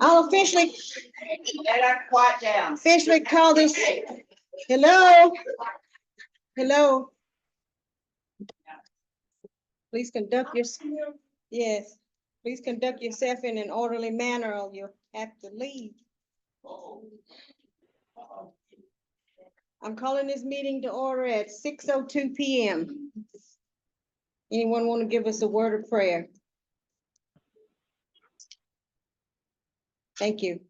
I'll officially Quiet down. call this. Hello? Hello? Please conduct your, yes, please conduct yourself in an orderly manner or you'll have to leave. I'm calling this meeting to order at 6:02 p.m. Anyone want to give us a word of prayer? Thank you.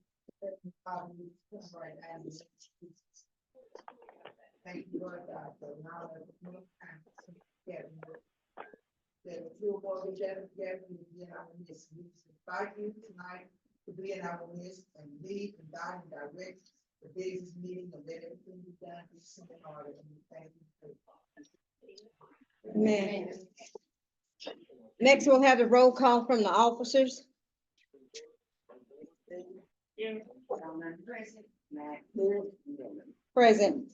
Thank you, Lord God, for now that the time to get that you will be there in our midst. We invite you tonight to be in our midst and lead and guide and direct the business meeting and let everything be done in simple order. And we thank you for Amen. Next, we'll have the roll call from the officers. Present.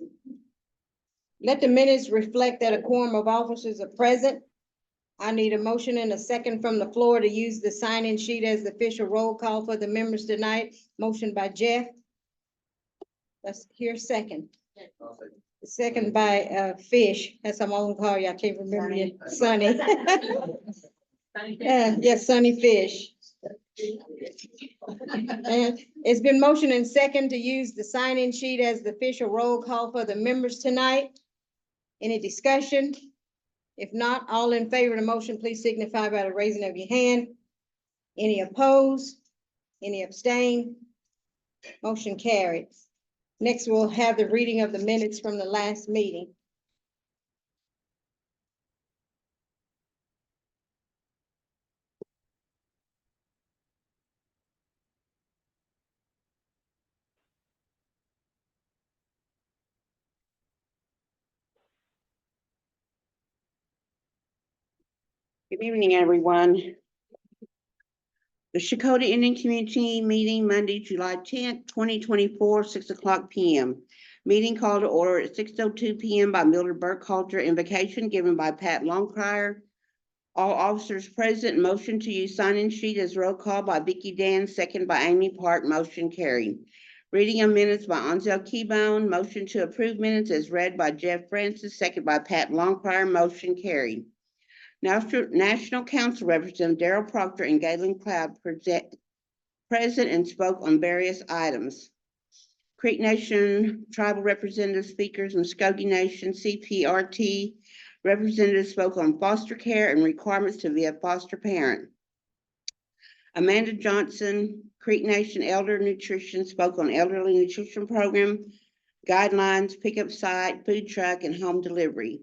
Let the minutes reflect that a quorum of officers are present. I need a motion and a second from the floor to use the sign-in sheet as the official roll call for the members tonight. Motion by Jeff. Let's hear second. Second by Fish. That's what I'm gonna call you. I can't remember you. Sonny. Yes, Sonny Fish. And it's been motioned and second to use the sign-in sheet as the official roll call for the members tonight. Any discussion? If not, all in favor of the motion, please signify by the raising of your hand. Any opposed? Any abstain? Motion carried. Next, we'll have the reading of the minutes from the last meeting. Good evening, everyone. The Shakota Indian Community Meeting, Monday, July 10th, 2024, 6:00 p.m. Meeting called to order at 6:02 p.m. by Mildred Burkhalter. Invocation given by Pat Longcrier. All officers present. Motion to use sign-in sheet as roll call by Vicki Dan, second by Amy Park. Motion carried. Reading of minutes by Ansel Keybone. Motion to approve minutes as read by Jeff Francis, second by Pat Longcrier. Motion carried. National Council Representative Darrell Proctor and Galen Cloud present and spoke on various items. Creek Nation Tribal Representative speakers and Muskogee Nation CPRT representatives spoke on foster care and requirements to be a foster parent. Amanda Johnson, Creek Nation Elder Nutrition, spoke on elderly nutrition program, guidelines, pickup site, food truck, and home delivery.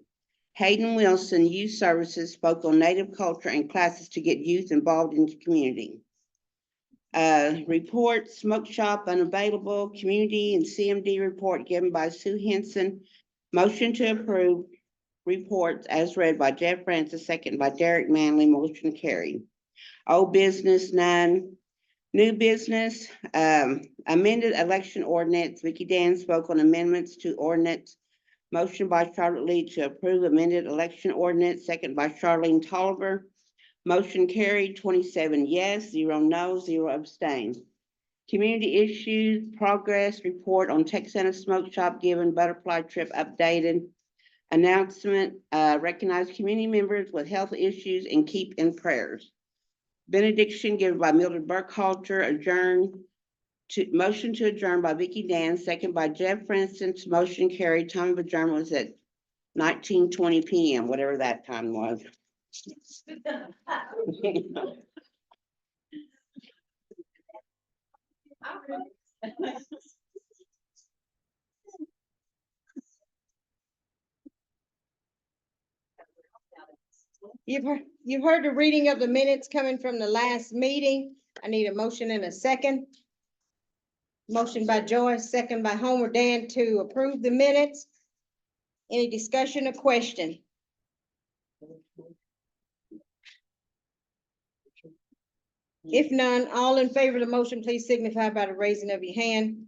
Hayden Wilson, Youth Services, spoke on Native culture and classes to get youth involved in the community. Report, smoke shop unavailable, community and CMD report given by Sue Henson. Motion to approve reports as read by Jeff Francis, second by Derek Manley. Motion carried. Old business, none. New business, amended election ordinance. Vicki Dan spoke on amendments to ordinance. Motion by Charlotte Lee to approve amended election ordinance, second by Charlene Tolliver. Motion carried, 27 yes, 0 no, 0 abstain. Community issues, progress report on Texana Smoke Shop given, butterfly trip updated. Announcement, recognize community members with health issues and keep in prayers. Benediction given by Mildred Burkhalter. Adjourn. Motion to adjourn by Vicki Dan, second by Jeff Francis. Motion carried. Time of adjournment was at 19:20 p.m., whatever that time was. You've heard the reading of the minutes coming from the last meeting. I need a motion and a second. Motion by Joyce, second by Homer Dan to approve the minutes. Any discussion or question? If none, all in favor of the motion, please signify by the raising of your hand.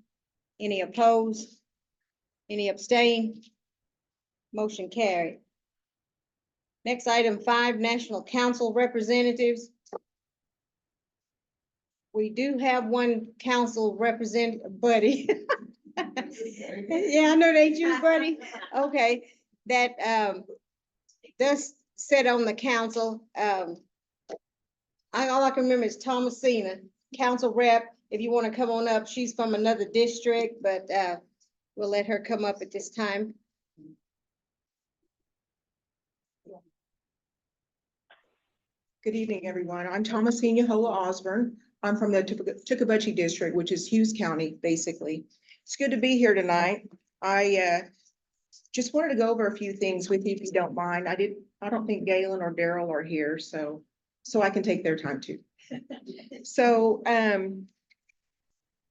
Any opposed? Any abstain? Motion carried. Next, item 5, National Council Representatives. we do have one council representative, Buddy. Yeah, I know they you, Buddy. Okay, that does sit on the council. All I can remember is Thomasina, council rep. If you want to come on up, she's from another district, but we'll let her come up at this time. Good evening, everyone. I'm Thomasina Hola Osborne. I'm from the Tuckabutchee District, which is Hughes County, basically. It's good to be here tonight. I just wanted to go over a few things with you, if you don't mind. I don't think Galen or Daryl are here, so I can take their time too. So,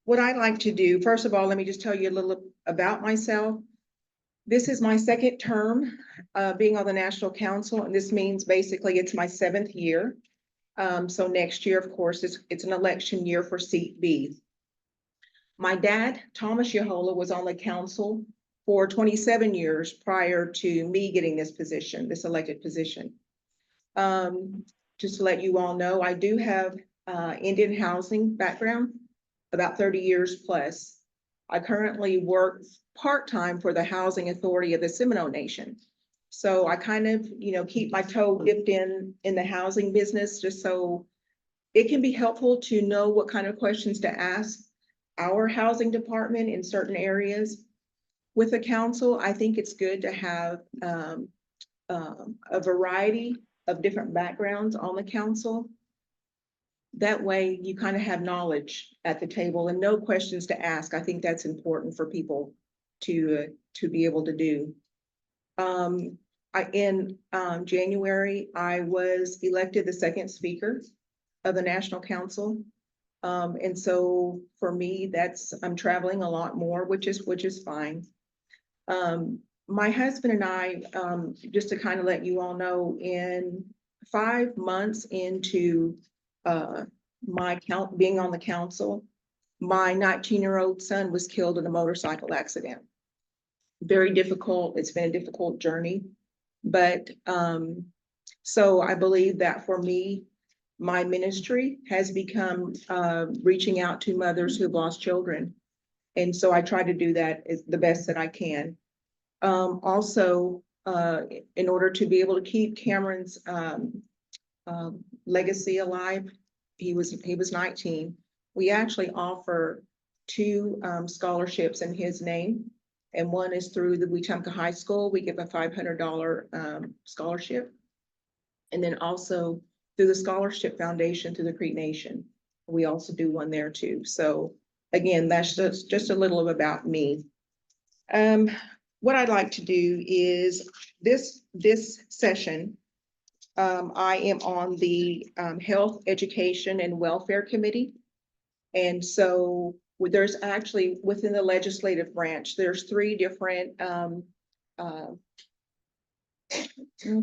what I'd like to do, first of all, let me just tell you a little about myself. This is my second term being on the National Council, and this means basically it's my 7th year. So next year, of course, it's an election year for seat B. My dad, Thomas Yahola, was on the council for 27 years prior to me getting this position, this elected position. Just to let you all know, I do have Indian housing background, about 30 years plus. I currently work part-time for the Housing Authority of the Seminole Nation. So I kind of, keep my toe dipped in the housing business, just so it can be helpful to know what kind of questions to ask our housing department in certain areas. With the council, I think it's good to have a variety of different backgrounds on the council. That way you kind of have knowledge at the table and no questions to ask. I think that's important for people to be able to do. In January, I was elected the second speaker of the National Council. And so for me, I'm traveling a lot more, which is fine. My husband and I, just to kind of let you all know, in 5 months into being on the council, my 19-year-old son was killed in a motorcycle accident. Very difficult. It's been a difficult journey, but so I believe that for me, my ministry has become reaching out to mothers who've lost children. And so I try to do that the best that I can. Also, in order to be able to keep Cameron's legacy alive, he was 19. We actually offer 2 scholarships in his name, and one is through the Wetumpka High School. We give a $500 scholarship, and then also through the Scholarship Foundation through the Cree Nation. We also do one there too. So again, that's just a little about me. What I'd like to do is this session, I am on the Health, Education, and Welfare Committee. And so there's actually, within the legislative branch, there's 3 different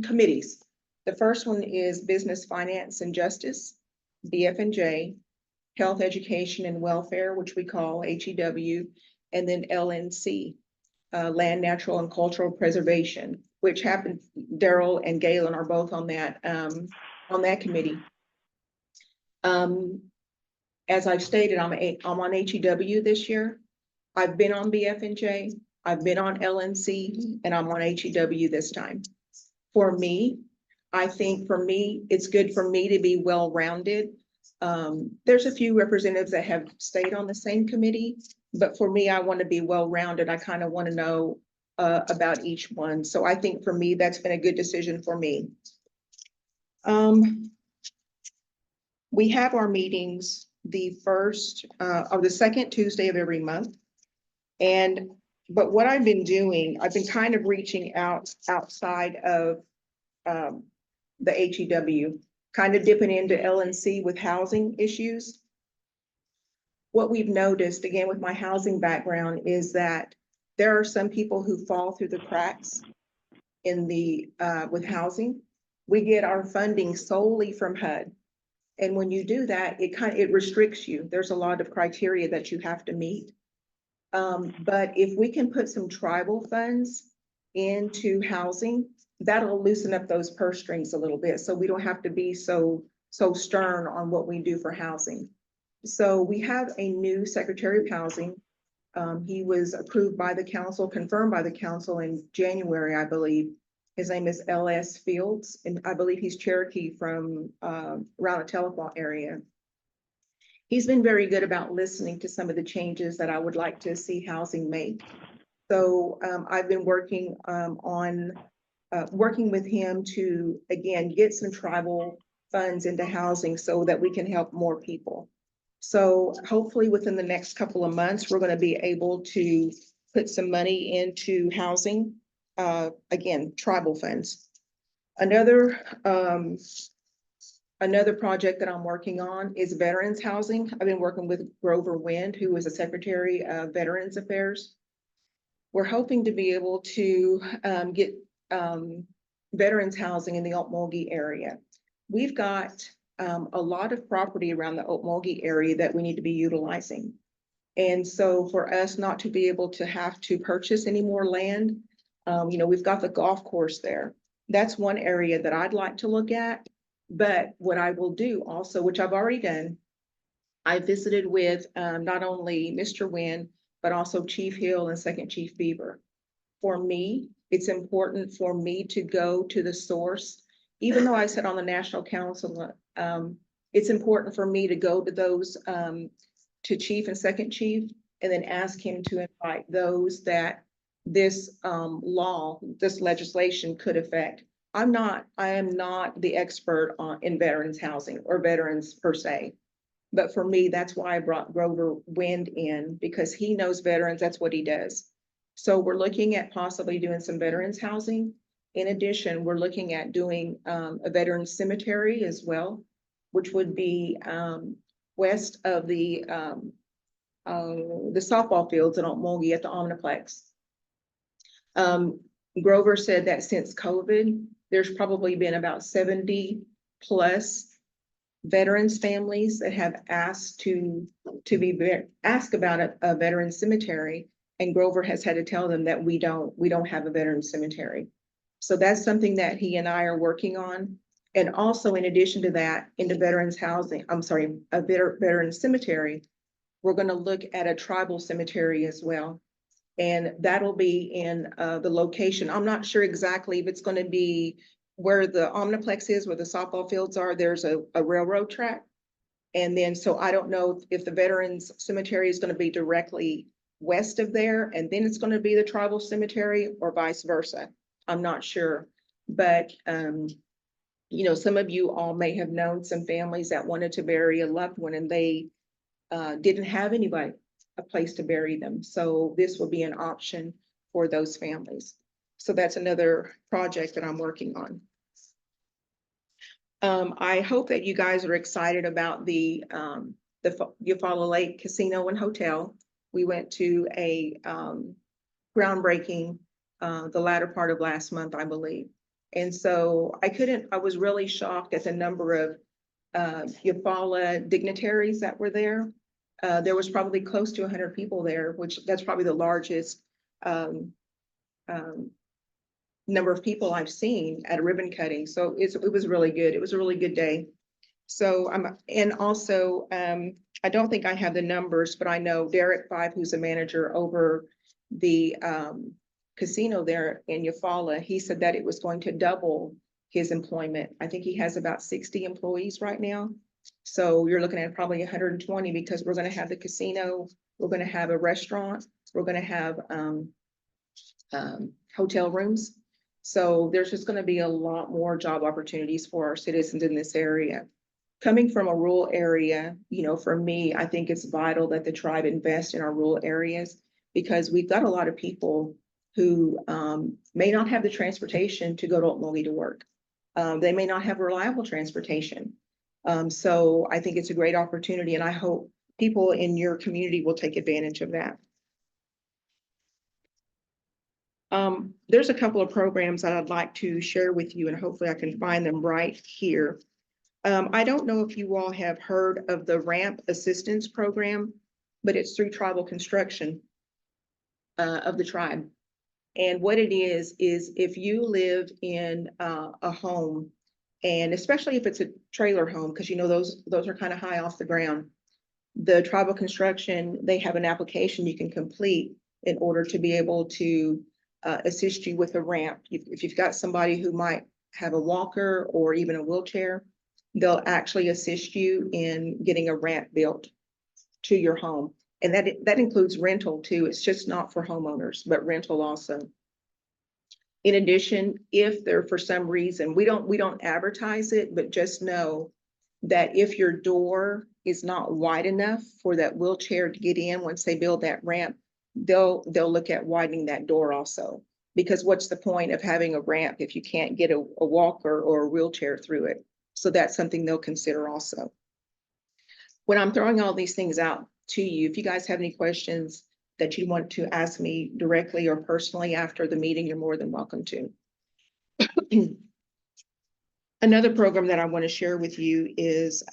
committees. The first one is Business, Finance, and Justice, BF&J, Health, Education, and Welfare, which we call HEW, and then LNC, Land, Natural, and Cultural Preservation, which happened, Daryl and Galen are both on that committee. As I've stated, I'm on HEW this year. I've been on BF&J, I've been on LNC, and I'm on HEW this time. For me, I think it's good for me to be well-rounded. There's a few representatives that have stayed on the same committee, but for me, I want to be well-rounded. I kind of want to know about each one. So I think for me, that's been a good decision for me. We have our meetings the first or the second Tuesday of every month. But what I've been doing, I've been kind of reaching outside of the HEW, kind of dipping into LNC with housing issues. What we've noticed, again, with my housing background, is that there are some people who fall through the cracks in with housing. We get our funding solely from HUD. And when you do that, it restricts you. There's a lot of criteria that you have to meet. But if we can put some tribal funds into housing, that'll loosen up those purse strings a little bit. So we don't have to be so stern on what we do for housing. So we have a new Secretary of Housing. He was approved by the council, confirmed by the council in January, I believe. His name is L.S. Fields, and I believe he's Cherokee from around the Telephone area. He's been very good about listening to some of the changes that I would like to see housing make. So I've been working on working with him to, again, get some tribal funds into housing so that we can help more people. So hopefully within the next couple of months, we're going to be able to put some money into housing, again, tribal funds. Another project that I'm working on is veterans housing. I've been working with Grover Wind, who is a Secretary of Veterans Affairs. We're hoping to be able to get veterans housing in the Okmulgee area. We've got a lot of property around the Okmulgee area that we need to be utilizing. And so for us not to be able to have to purchase any more land, we've got the golf course there. That's one area that I'd like to look at. But what I will do also, which I've already done, I visited with not only Mr. Wynn, but also Chief Hill and Second Chief Beaver. For me, it's important for me to go to the source. Even though I sit on the National Council, it's important for me to go to those, to Chief and Second Chief, and then ask him to invite those that this this legislation could affect. I am not the expert in veterans housing or veterans per se. But for me, that's why I brought Grover Wind in, because he knows veterans, that's what he does. So we're looking at possibly doing some veterans housing. In addition, we're looking at doing a veterans cemetery as well, which would be west of the softball fields in Okmulgee at the Omniplex. Grover said that since COVID, there's probably been about 70 plus veterans families that have asked to ask about a veteran cemetery, and Grover has had to tell them that we don't have a veteran cemetery. So that's something that he and I are working on. And also, in addition to that, in the veterans housing, a veteran cemetery, we're going to look at a tribal cemetery as well. And that'll be in the location. I'm not sure exactly if it's going to be where the Omniplex is, where the softball fields are. There's a railroad track. And then, so I don't know if the Veterans Cemetery is going to be directly west of there, and then it's going to be the tribal cemetery, or vice versa. I'm not sure. But, some of you all may have known some families that wanted to bury a loved one, and they didn't have anybody, a place to bury them. So this will be an option for those families. So that's another project that I'm working on. I hope that you guys are excited about the Eufaula Lake Casino and Hotel. We went to a groundbreaking the latter part of last month, I believe. And so I was really shocked at the number of Eufaula dignitaries that were there. There was probably close to 100 people there, which that's probably the largest number of people I've seen at a ribbon cutting. So it was really good. It was a really good day. So and also I don't think I have the numbers, but I know Derek Five, who's a manager over the casino there in Eufaula, he said that it was going to double his employment. I think he has about 60 employees right now. So you're looking at probably 120, because we're going to have the casino, we're going to have a restaurant, we're going to have hotel rooms. So there's just going to be a lot more job opportunities for our citizens in this area. Coming from a rural area, for me, I think it's vital that the tribe invest in our rural areas, because we've got a lot of people who may not have the transportation to go to Okmulgee to work. They may not have reliable transportation. So I think it's a great opportunity, and I hope people in your community will take advantage of that. There's a couple of programs that I'd like to share with you, and hopefully I can find them right here. I don't know if you all have heard of the RAMP Assistance Program, but it's through tribal construction of the tribe. And what it is if you live in a home, and especially if it's a trailer home, because those are kind of high off the ground. The tribal construction, they have an application you can complete in order to be able to assist you with a ramp. If you've got somebody who might have a walker or even a wheelchair, they'll actually assist you in getting a ramp built to your home. And that includes rental too. It's just not for homeowners, but rental also. In addition, if there for some reason, we don't advertise it, but just know that if your door is not wide enough for that wheelchair to get in, once they build that ramp, they'll look at widening that door also. Because what's the point of having a ramp if you can't get a walker or a wheelchair through it? So that's something they'll consider also. When I'm throwing all these things out to you, if you guys have any questions that you want to ask me directly or personally after the meeting, you're more than welcome to. Another program that I want to share with you is,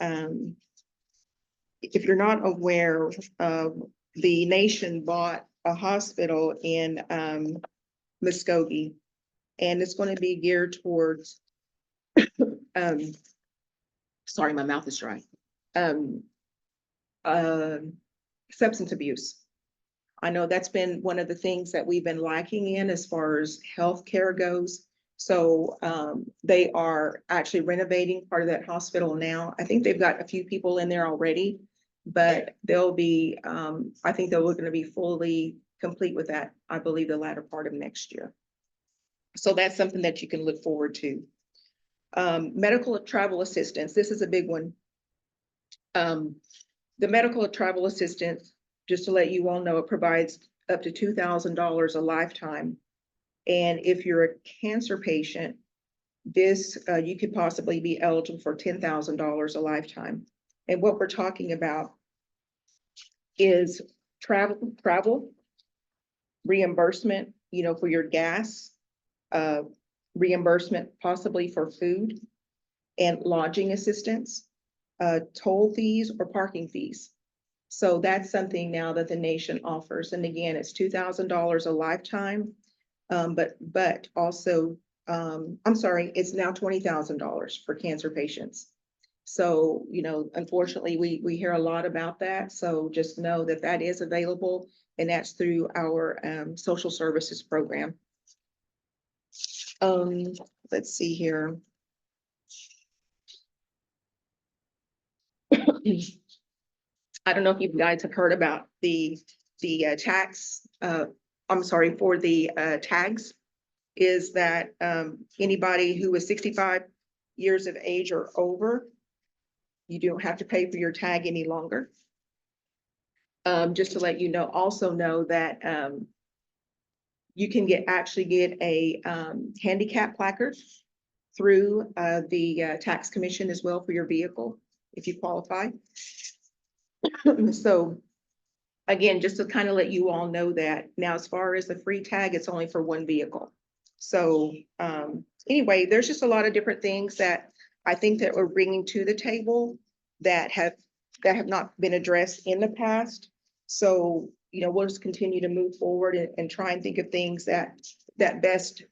if you're not aware, the nation bought a hospital in Muskogee, and it's going to be geared towards, sorry, my mouth is dry. Substance abuse. I know that's been one of the things that we've been lacking in as far as healthcare goes. So they are actually renovating part of that hospital now. I think they've got a few people in there already, but they'll be, I think they're going to be fully complete with that, I believe, the latter part of next year. So that's something that you can look forward to. Medical travel assistance, this is a big one. The medical travel assistance, just to let you all know, it provides up to $2,000 a lifetime. And if you're a cancer patient, this, you could possibly be eligible for $10,000 a lifetime. And what we're talking about is travel reimbursement, you know, for your gas, reimbursement possibly for food and lodging assistance, toll fees or parking fees. So that's something now that the nation offers. And again, it's $2,000 a lifetime. But also, I'm sorry, it's now $20,000 for cancer patients. So, you know, unfortunately, we hear a lot about that. So just know that that is available, and that's through our social services program. Let's see here. I don't know if you guys have heard about the tax, I'm sorry, for the tags, is that anybody who is 65 years of age or over, you don't have to pay for your tag any longer. Just to let you know, also know that you can actually get a handicap placard through the tax commission as well for your vehicle, if you qualify. So again, just to kind of let you all know that now, as far as the free tag, it's only for one vehicle. So anyway, there's just a lot of different things that I think that we're bringing to the table that have not been addressed in the past. So, you know, we'll just continue to move forward and try and think of things that best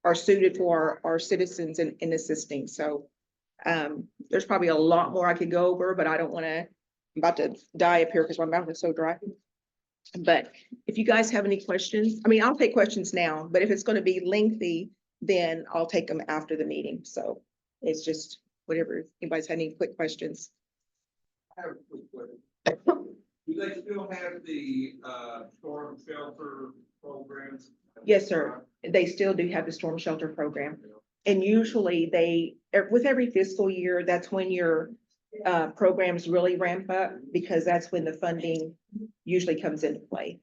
are suited for our citizens in assisting. So there's probably a lot more I could go over, but I don't want to, I'm about to die up here because my mouth is so dry. But if you guys have any questions, I mean, I'll take questions now, but if it's going to be lengthy, then I'll take them after the meeting. So it's just whatever, if anybody's had any quick questions. I have a quick question. Do they still have the storm shelter programs? Yes, sir. They still do have the storm shelter program. And usually they, with every fiscal year, that's when your programs really ramp up, because that's when the funding usually comes into play.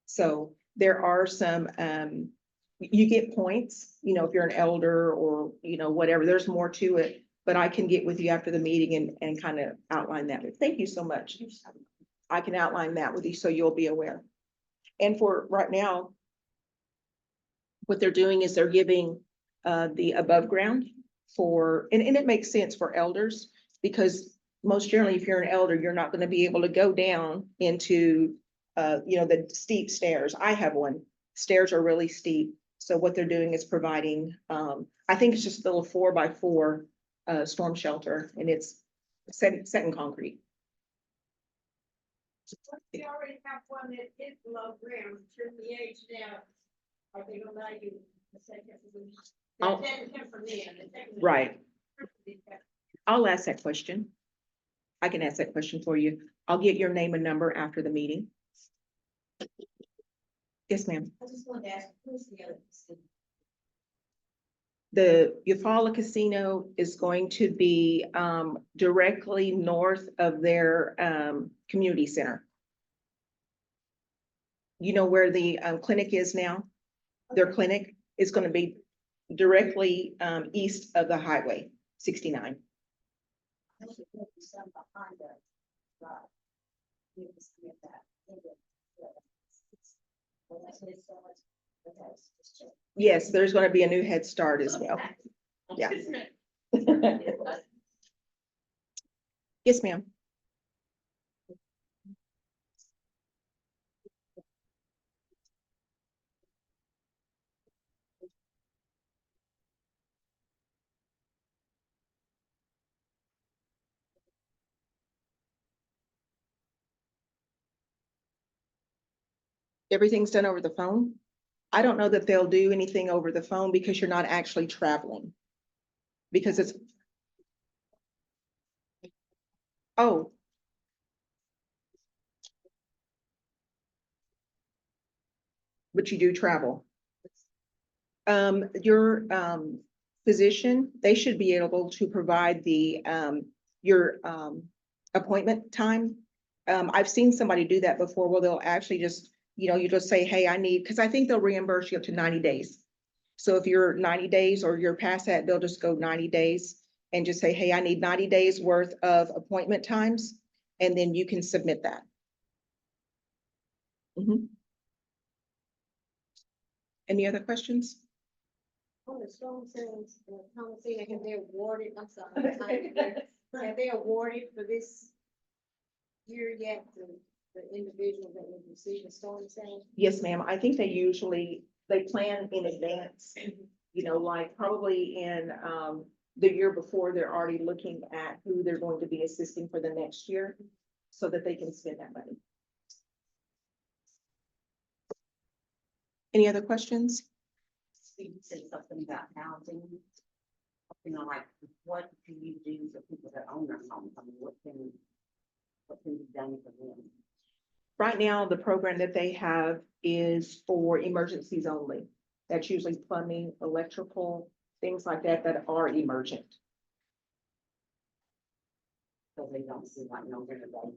So there are some, you get points, you know, if you're an elder or, you know, whatever, there's more to it, but I can get with you after the meeting and kind of outline that. But thank you so much. I can outline that with you so you'll be aware. And for right now, what they're doing is they're giving the above ground for, and it makes sense for elders, because most generally, if you're an elder, you're not going to be able to go down into, you know, the steep stairs. I have one. Stairs are really steep. So what they're doing is providing, I think it's just a little 4x4 storm shelter, and it's set in concrete. We already have one that is below ground, turn the age down. Are they gonna allow you a second? I'll- That him from there. the second- Right. I'll ask that question. I can ask that question for you. I'll get your name and number after the meeting. Yes, ma'am. I just wanted to ask, who's the other? The Eufaula Casino is going to be directly north of their community center. You know where the clinic is now? Their clinic is going to be directly east of the highway 69. Some behind us. Right. You just get that. Well, that's what it says. But that's just check. Yes, there's going to be a new Head Start as well. Yeah. Yes, ma'am. Everything's done over the phone. I don't know that they'll do anything over the phone because you're not actually traveling. Because it's. Oh. But you do travel. Your physician, they should be able to provide the your appointment time. I've seen somebody do that before where they'll actually just, you just say, hey, I need, because I think they'll reimburse you up to 90 days. So if you're 90 days or you're past that, they'll just go 90 days and just say, hey, I need 90 days worth of appointment times, and then you can submit that. Mhm. Any other questions? On the storm cells, Thomasina, have they awarded, I'm sorry, have they awarded for this year yet, the individual that will receive the storm cells? Yes, ma'am. I think they plan in advance, like probably in the year before, they're already looking at who they're going to be assisting for the next year so that they can spend that money. Any other questions? You said something about housing. Like, what do you do for people that own their homes? I mean, what can be done for them? Right now, the program that they have is for emergencies only. That's usually plumbing, electrical, things like that, that are emergent. So they don't see like no renovation.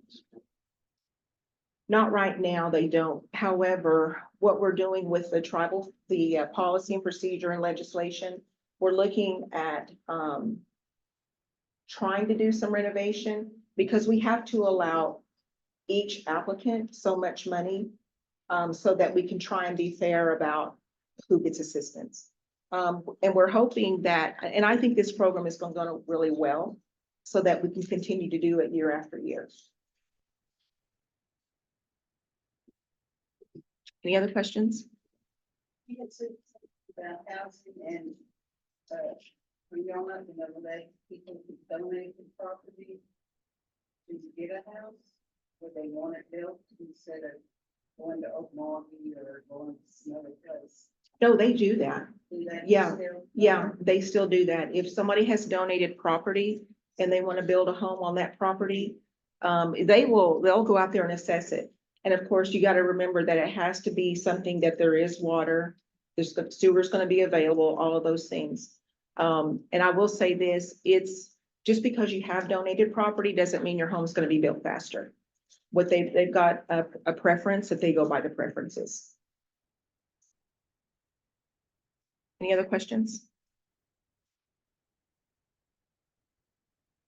Not right now, they don't. However, what we're doing with the policy and procedure and legislation, we're looking at trying to do some renovation because we have to allow each applicant so much money so that we can try and be fair about who gets assistance. And we're hoping that, and I think this program is going to go really well so that we can continue to do it year after year. Any other questions? You had said something about housing and, when y'all not gonna let people who donate the property to get a house, where they want it built instead of going to Oakmont or going to some other place. No, they do that. Do that Yeah, still? Yeah, they still do that. If somebody has donated property and they want to build a home on that property, they'll go out there and assess it. And of course, you got to remember that it has to be something that there is water, there's sewer's going to be available, all of those things. And I will say this, it's just because you have donated property doesn't mean your home's going to be built faster. What they've got a preference that they go by the preferences. Any other questions?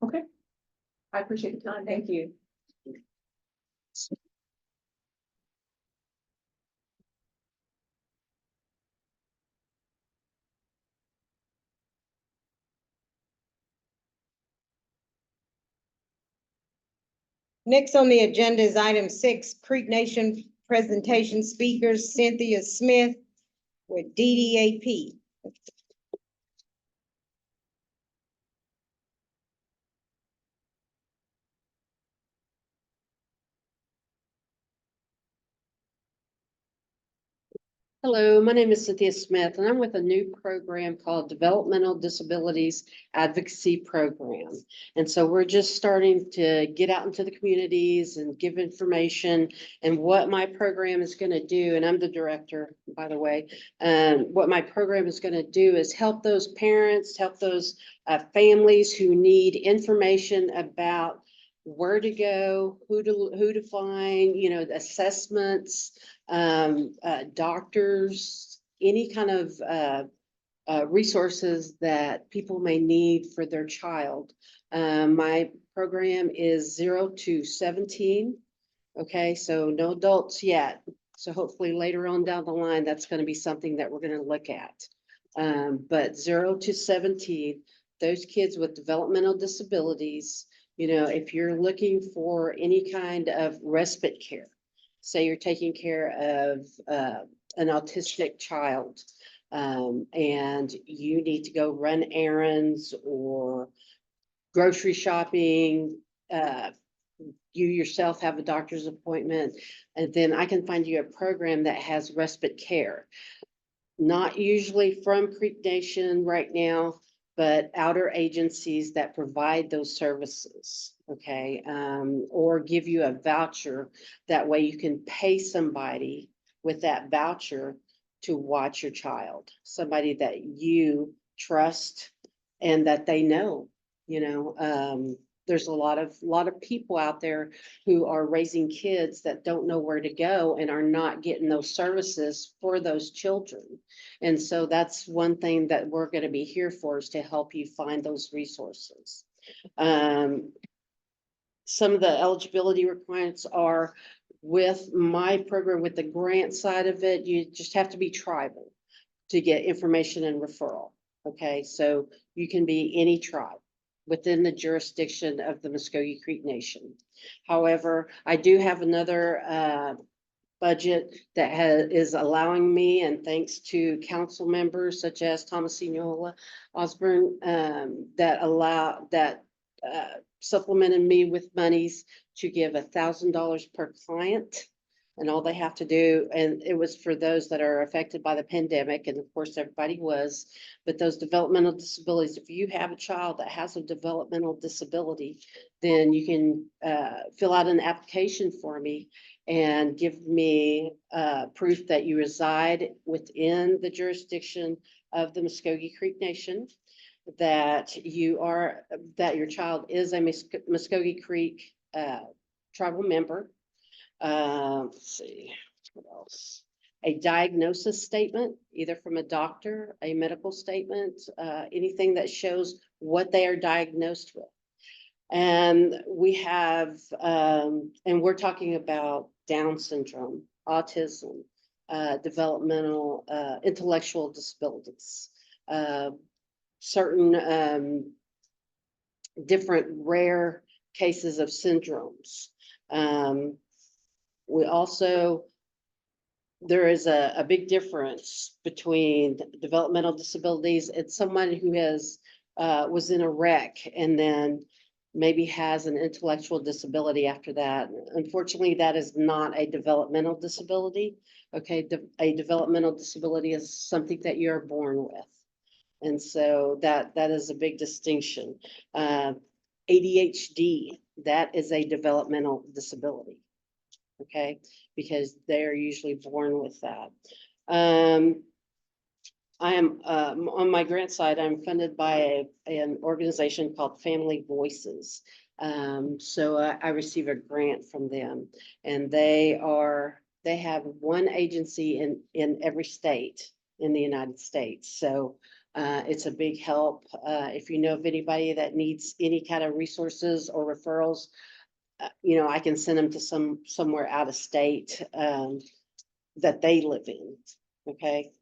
Okay. I appreciate the time. Thank you. Next on the agenda is item 6, Creek Nation presentation speakers, Cynthia Smith with DDAP. Hello, my name is Cynthia Smith, and I'm with a new program called Developmental Disabilities Advocacy Program. And so we're just starting to get out into the communities and give information. And what my program is going to do, and I'm the director, by the way, what my program is going to do is help those parents, help those families who need information about where to go, who to find, you know, assessments, doctors, any kind of resources that people may need for their child. My program is 0 to 17. Okay, so no adults yet. So hopefully later on down the line, that's going to be something that we're going to look at. But 0 to 17, those kids with developmental disabilities, you know, if you're looking for any kind of respite care, say you're taking care of an autistic child, and you need to go run errands or grocery shopping, you yourself have a doctor's appointment, and then I can find you a program that has respite care. Not usually from Creek Nation right now, but outer agencies that provide those services, okay? Or give you a voucher. That way you can pay somebody with that voucher to watch your child, somebody that you trust and that they know, you know. There's a lot of people out there who are raising kids that don't know where to go and are not getting those services for those children. And so that's one thing that we're going to be here for, is to help you find those resources. Some of the eligibility requirements are with my program, with the grant side of it, you just have to be tribal to get information and referral. Okay, so you can be any tribe within the jurisdiction of the Muskogee Creek Nation. However, I do have another budget that is allowing me, and thanks to council members such as Thomasinola Osborne, that supplemented me with monies to give $1,000 per client. And all they have to do, and it was for those that are affected by the pandemic, and of course everybody was, but those developmental disabilities, if you have a child that has a developmental disability, then you can fill out an application for me and give me proof that you reside within the jurisdiction of the Muskogee Creek Nation, that your child is a Muskogee Creek tribal member. Let's see, what else? A diagnosis statement, either from a doctor, a medical statement, anything that shows what they are diagnosed with. And we have, and we're talking about Down syndrome, autism, developmental, intellectual disabilities, certain different rare cases of syndromes. We also, there is a big difference between developmental disabilities and someone who has was in a wreck and then maybe has an intellectual disability after that. Unfortunately, that is not a developmental disability. Okay, a developmental disability is something that you're born with. And so that is a big distinction. ADHD, that is a developmental disability. Okay, because they're usually born with that. I am on my grant side, I'm funded by an organization called Family Voices. So I receive a grant from them, and they have one agency in every state in the United States. So it's a big help. If you know of anybody that needs any kind of resources or referrals, you know, I can send them to somewhere out of state that they live in. Okay.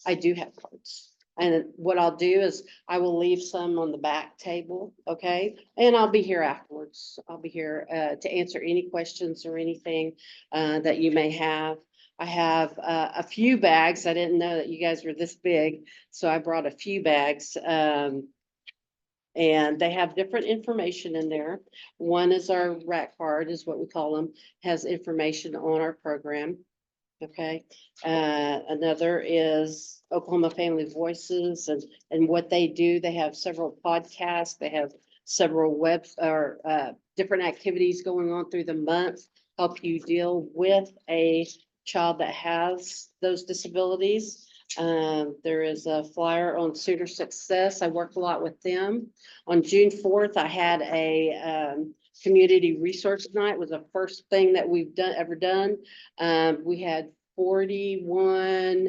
I do have cards. And what I'll do is I will leave some on the back table. Okay. And I'll be here afterwards. I'll be here to answer any questions or anything that you may have. I have a few bags. I didn't know that you guys were this big, so I brought a few bags. And they have different information in there. One is our rat card is what we call them, has information on our program. Okay, another is Oklahoma Family Voices and what they do. They have several podcasts, they have several different activities going on through the month. Help you deal with a child that has those disabilities. There is a flyer on Sooner Success. I work a lot with them. On June 4th, I had a community resource night. Was the first thing that we've ever done. We had 41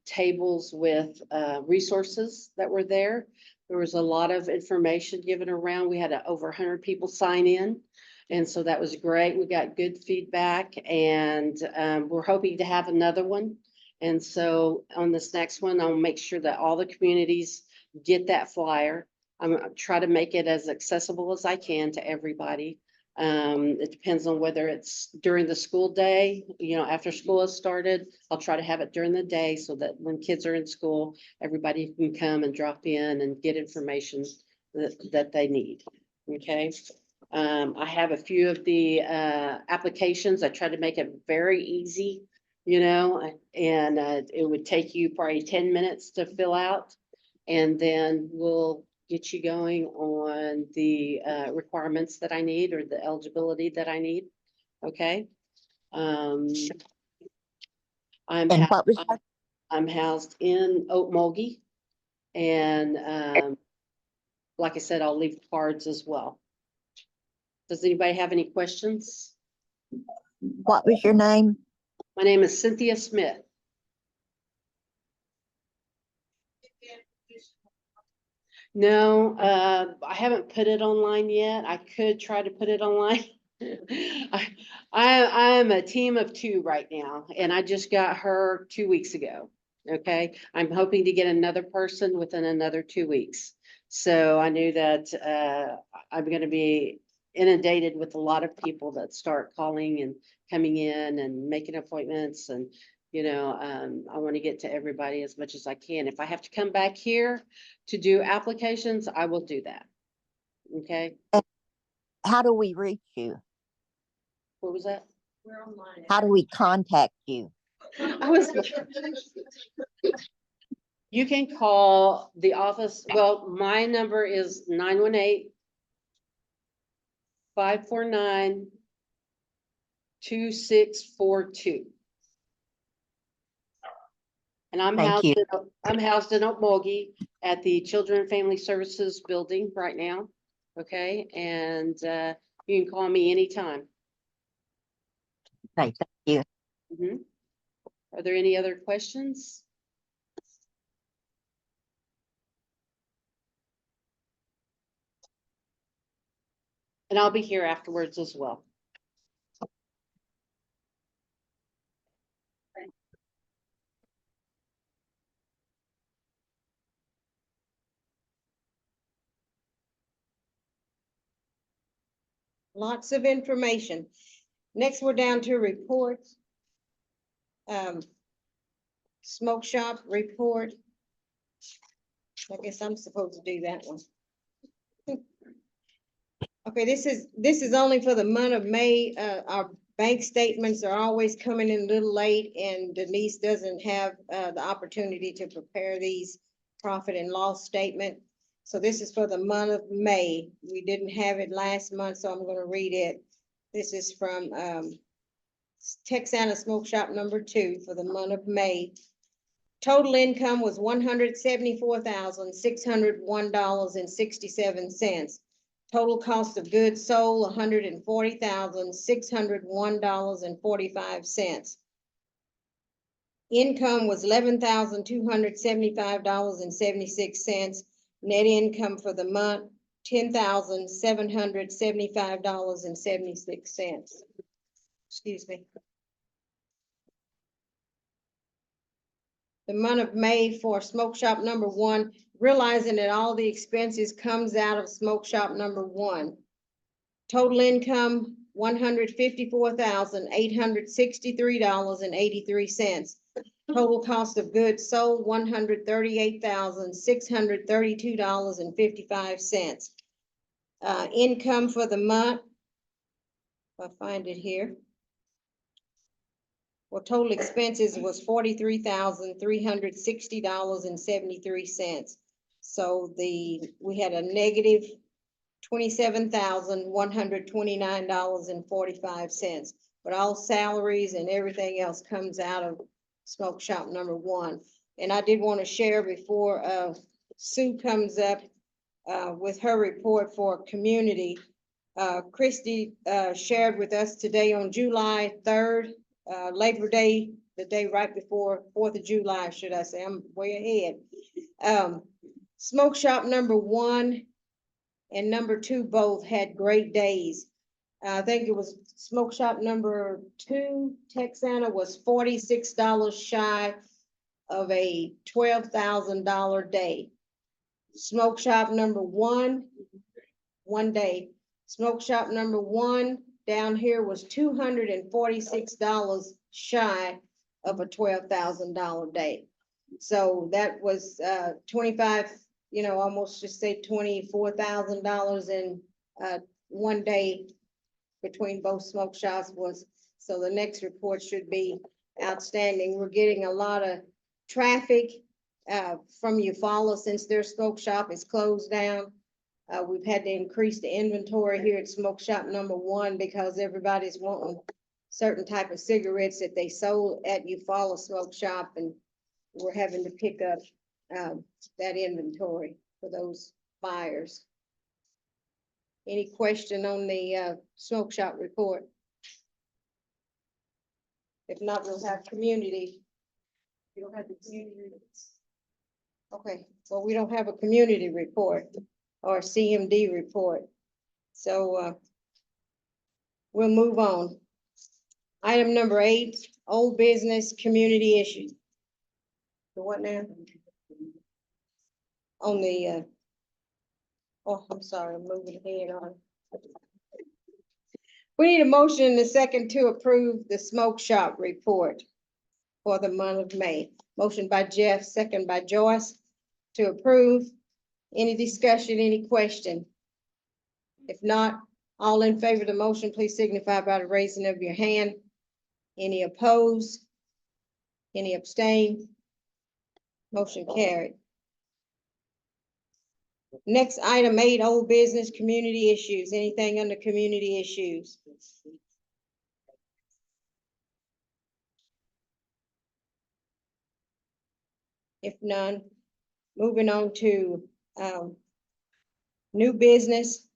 tables with resources that were there. There was a lot of information given around. We had over 100 people sign in. And so that was great. We got good feedback and we're hoping to have another one. And so on this next one, I'll make sure that all the communities get that flyer. I'm gonna try to make it as accessible as I can to everybody. It depends on whether it's during the school day, after school has started, I'll try to have it during the day so that when kids are in school, everybody can come and drop in and get information that they need. Okay. I have a few of the applications. I tried to make it very easy, and it would take you probably 10 minutes to fill out. And then we'll get you going on the requirements that I need or the eligibility that I need. Okay. I'm And what was that? I'm housed in Okmulgee. And like I said, I'll leave cards as well. Does anybody have any questions? What was your name? My name is Cynthia Smith. No, I haven't put it online yet. I could try to put it online. I'm a team of 2 right now, and I just got her 2 weeks ago. Okay, I'm hoping to get another person within another 2 weeks. So I knew that I'm going to be inundated with a lot of people that start calling and coming in and making appointments. And, I want to get to everybody as much as I can. If I have to come back here to do applications, I will do that. Okay. How do we reach you? What was that? We're online. How do we contact you? You can call the office. Well, my number is 918-549-2642. And I'm Thank you. housed in Okmulgee at the Children and Family Services building right now. Okay, and you can call me anytime. Right, thank you. Mhm. Are there any other questions? And I'll be here afterwards as well. Lots of information. Next, we're down to reports. Smoke shop report. I guess I'm supposed to do that one. Okay, this is only for the month of May. Our bank statements are always coming in a little late, and Denise doesn't have the opportunity to prepare these profit and loss statement. So this is for the month of May. We didn't have it last month, so I'm gonna read it. This is from Texana Smoke Shop number 2 for the month of May. Total income was $174,601.67. Total cost of goods sold, $140,601.45. Income was $11,275.76. Net income for the month, $10,775.76. Excuse me. The month of May for smoke shop number 1, realizing that all the expenses comes out of smoke shop number 1. Total income, $154,863.83. Total cost of goods sold, $138,632.55. Income for the month. If I find it here. Well, total expenses was $43,360.73. So we had a negative $27,129.45. But all salaries and everything else comes out of smoke shop number one. And I did want to share before Sue comes up with her report for community. Christy shared with us today on July 3rd, Labor Day, the day right before 4th of July, should I say, I'm way ahead. Smoke shop number one and number two both had great days. I think it was smoke shop number two, Texana, was $46 shy of a $12,000 day. Smoke shop number one day. Smoke shop number one down here was $246 shy of a $12,000 day. So that was 25, almost just say $24,000 in one day between both smoke shops was. So the next report should be outstanding. We're getting a lot of traffic from Eufaula since their smoke shop is closed down. We've had to increase the inventory here at smoke shop number one because everybody's wanting certain type of cigarettes that they sold at Eufaula smoke shop, and we're having to pick up that inventory for those buyers. Any question on the smoke shop report? If not, we'll have community. You don't have the community. Okay, well, we don't have a community report or CMD report. So we'll move on. Item number 8, old business community issues. The what now? On the, oh, I'm sorry, I'm moving ahead on. We need a motion and a second to approve the smoke shop report for the month of May. Motion by Jeff, second by Joyce to approve. Any discussion, any question? If not, all in favor of the motion, please signify by the raising of your hand. Any opposed? Any abstain? Motion carried. Next, item 8, old business community issues. Anything under community issues? If none, moving on to new business.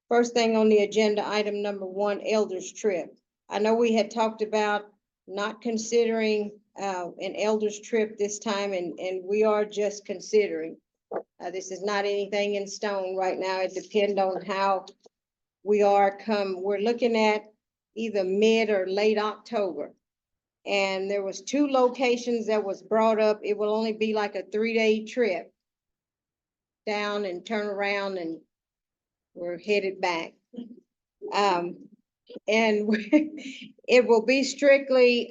First thing on the agenda, item number 1, elders trip. I know we had talked about not considering an elders trip this time, and we are just considering. This is not anything in stone right now. It depends on how we are we're looking at either mid or late October. And there was 2 locations that was brought up. It will only be like a 3-day trip down and turn around, and we're headed back. And it will be strictly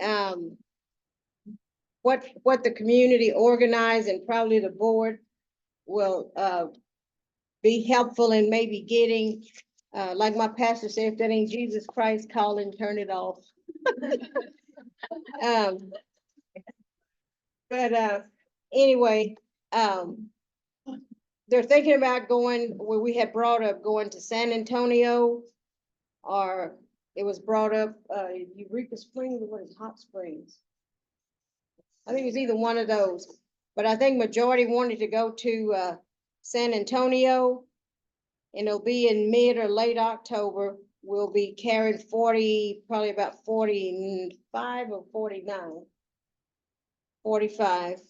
what the community organized, and probably the board will be helpful in maybe getting, like my pastor said, if that ain't Jesus Christ calling, turn it off. But anyway, they're thinking about going where we had brought up going to San Antonio, or it was brought up Eureka Springs, or what is Hot Springs? I think it was either one of those, but I think majority wanted to go to San Antonio, and it'll be in mid or late October. We'll be carrying probably about 45 or 49. 45.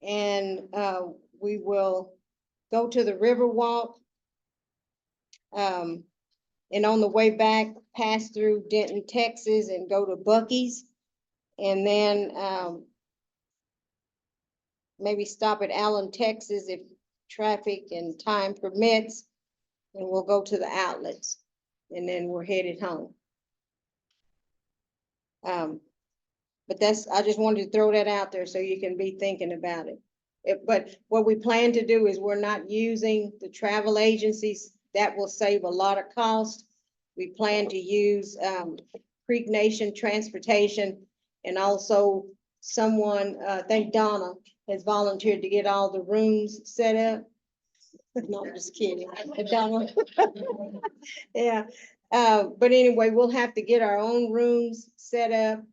And we will go to the Riverwalk. And on the way back, pass through Denton, Texas, and go to Buc-ee's. And then maybe stop at Allen, Texas if traffic and time permits. And we'll go to the outlets. And then we're headed home. But that's, I just wanted to throw that out there so you can be thinking about it. But what we plan to do is we're not using the travel agencies. That will save a lot of cost. We plan to use, Creek Nation Transportation, and also someone, I think Donna has volunteered to get all the rooms set up. No, I'm just kidding. Donna. Yeah, but anyway, we'll have to get our own rooms set up.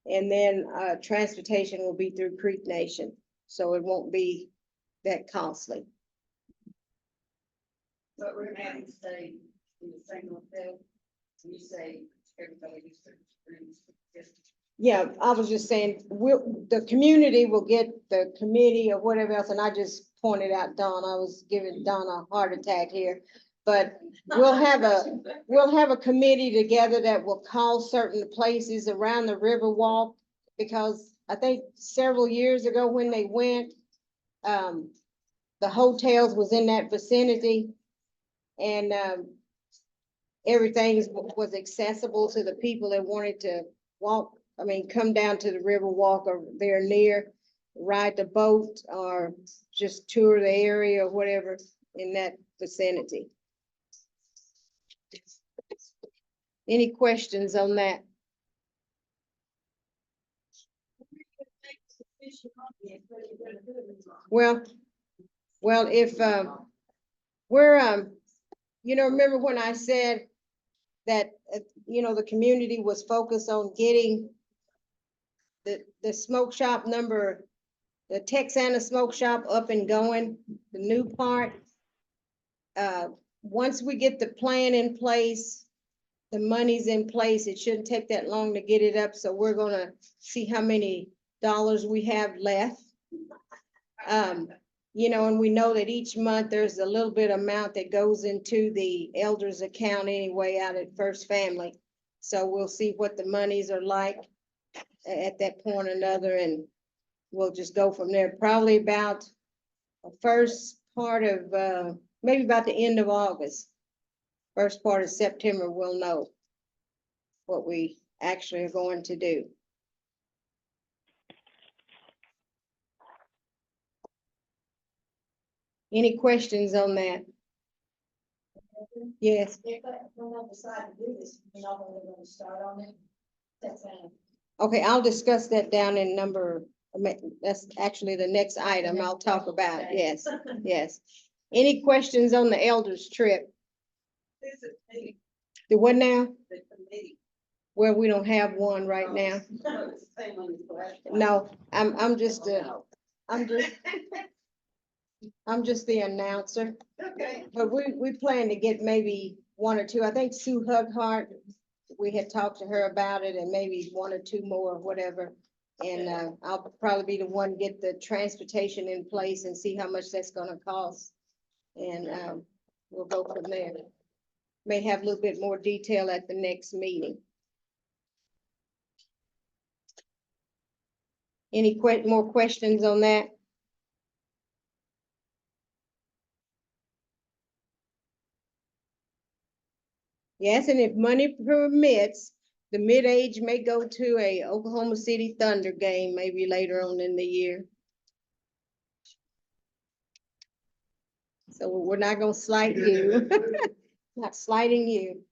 And then, transportation will be through Creek Nation, so it won't be that costly. But we're gonna have to stay in the same hotel. You say everybody needs to just. Yeah, I was just saying, the community will get the committee or whatever else, and I just pointed out Dawn, I was giving Dawn a heart attack here. But we'll have a committee together that will call certain places around the Riverwalk, because I think several years ago when they went, the hotels was in that vicinity, and, everything was accessible to the people that wanted to walk, come down to the Riverwalk or there near, ride the boat, or just tour the area or whatever in that vicinity. Any questions on that? Well, if, we're, remember when I said that, the community was focused on getting the smoke shop number, the Texana Smoke Shop up and going, the new part. Once we get the plan in place, the money's in place, it shouldn't take that long to get it up, so we're gonna see how many dollars we have left. And we know that each month there's a little bit amount that goes into the elders account anyway out at First Family. So we'll see what the monies are like at that point or another, and we'll just go from there. Probably about the first part of, maybe about the end of August. First part of September, we'll know what we actually are going to do. Any questions on that? Yes. If I don't decide to do this, we're not gonna start on it. That's Okay, I'll discuss that down in number, that's actually the next item I'll talk about. Yes, yes. Any questions on the elders trip? The what now? the committee. Well, we don't have one right now. No, I'm just the announcer, Okay. but we plan to get maybe one or two. I think Sue Hughart, we had talked to her about it, and maybe one or two more, whatever. And, I'll probably be the one get the transportation in place and see how much that's gonna cost. And, we'll go from there. May have a little bit more detail at the next meeting. Any more questions on that? Yes, and if money permits, the mid-age may go to a Oklahoma City Thunder game maybe later on in the year. So we're not gonna slight you. Not slighting you.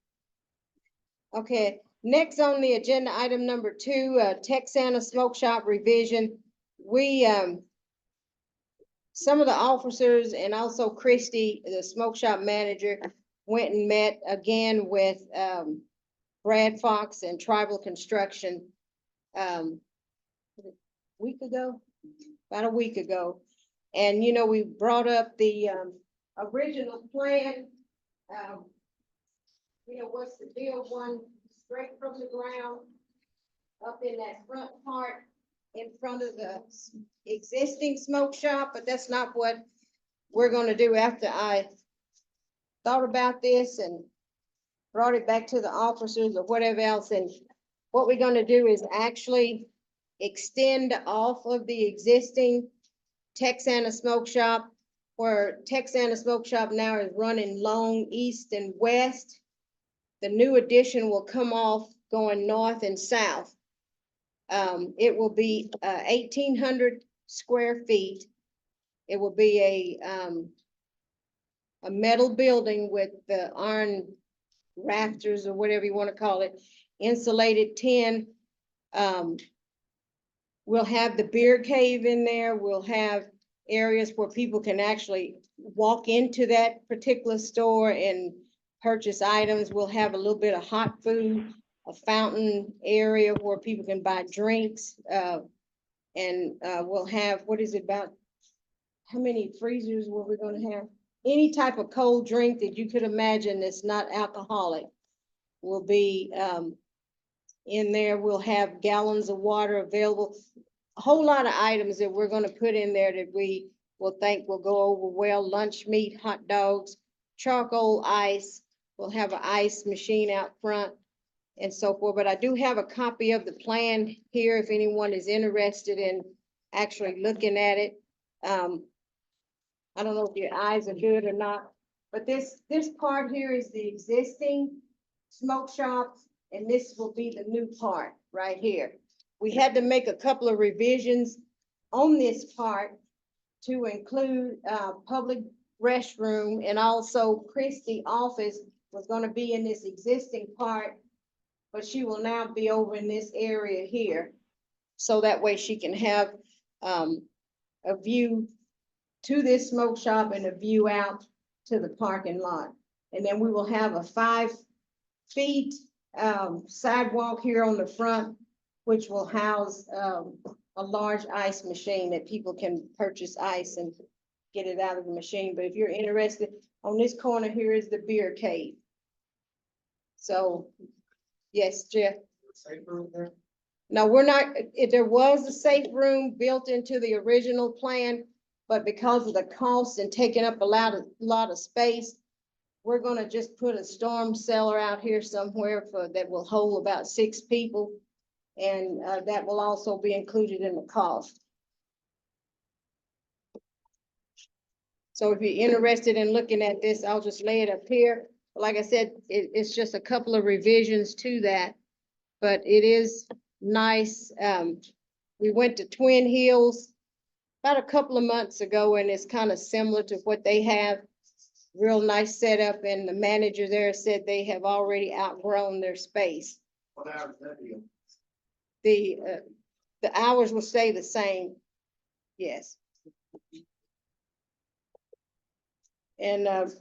Okay, next on the agenda, item number 2, Texana Smoke Shop revision. We, some of the officers and also Christy, the smoke shop manager, went and met again with, Brad Fox and Tribal Construction, week ago, about a week ago. And, we brought up the, original plan. What's the deal, one straight from the ground up in that front part in front of the existing smoke shop, but that's not what we're gonna do after I thought about this and brought it back to the officers or whatever else. And what we're gonna do is actually extend off of the existing Texana Smoke Shop, where Texana Smoke Shop now is running long east and west. The new addition will come off going north and south. It will be 1,800 square feet. It will be a metal building with the iron rafters or whatever you want to call it, insulated tin. We'll have the beer cave in there. We'll have areas where people can actually walk into that particular store and purchase items. We'll have a little bit of hot food, a fountain area where people can buy drinks. And we'll have, what is it about? How many freezers were we gonna have? Any type of cold drink that you could imagine that's not alcoholic will be in there. We'll have gallons of water available. A whole lot of items that we're gonna put in there that we will think will go over well. Lunch meat, hot dogs, charcoal ice. We'll have an ice machine out front and so forth. But I do have a copy of the plan here if anyone is interested in actually looking at it. I don't know if your eyes are good or not, but this part here is the existing smoke shop, and this will be the new part right here. We had to make a couple of revisions on this part to include public restroom, and also Christie office was gonna be in this existing part, but she will now be over in this area here. So that way she can have a view to this smoke shop and a view out to the parking lot. And then we will have a 5 feet sidewalk here on the front, which will house a large ice machine that people can purchase ice and get it out of the machine. But if you're interested, on this corner here is the beer cave. So, yes, Jeff? No, we're not, there was a safe room built into the original plan, but because of the cost and taking up a lot of space, we're gonna just put a storm cellar out here somewhere that will hold about 6 people. And that will also be included in the cost. So if you're interested in looking at this, I'll just lay it up here. Like I said, it's just a couple of revisions to that, but it is nice. We went to Twin Hills about a couple of months ago, and it's kind of similar to what they have. Real nice setup, and the manager there said they have already outgrown their space. What hours that deal? The hours will stay the same. Yes. And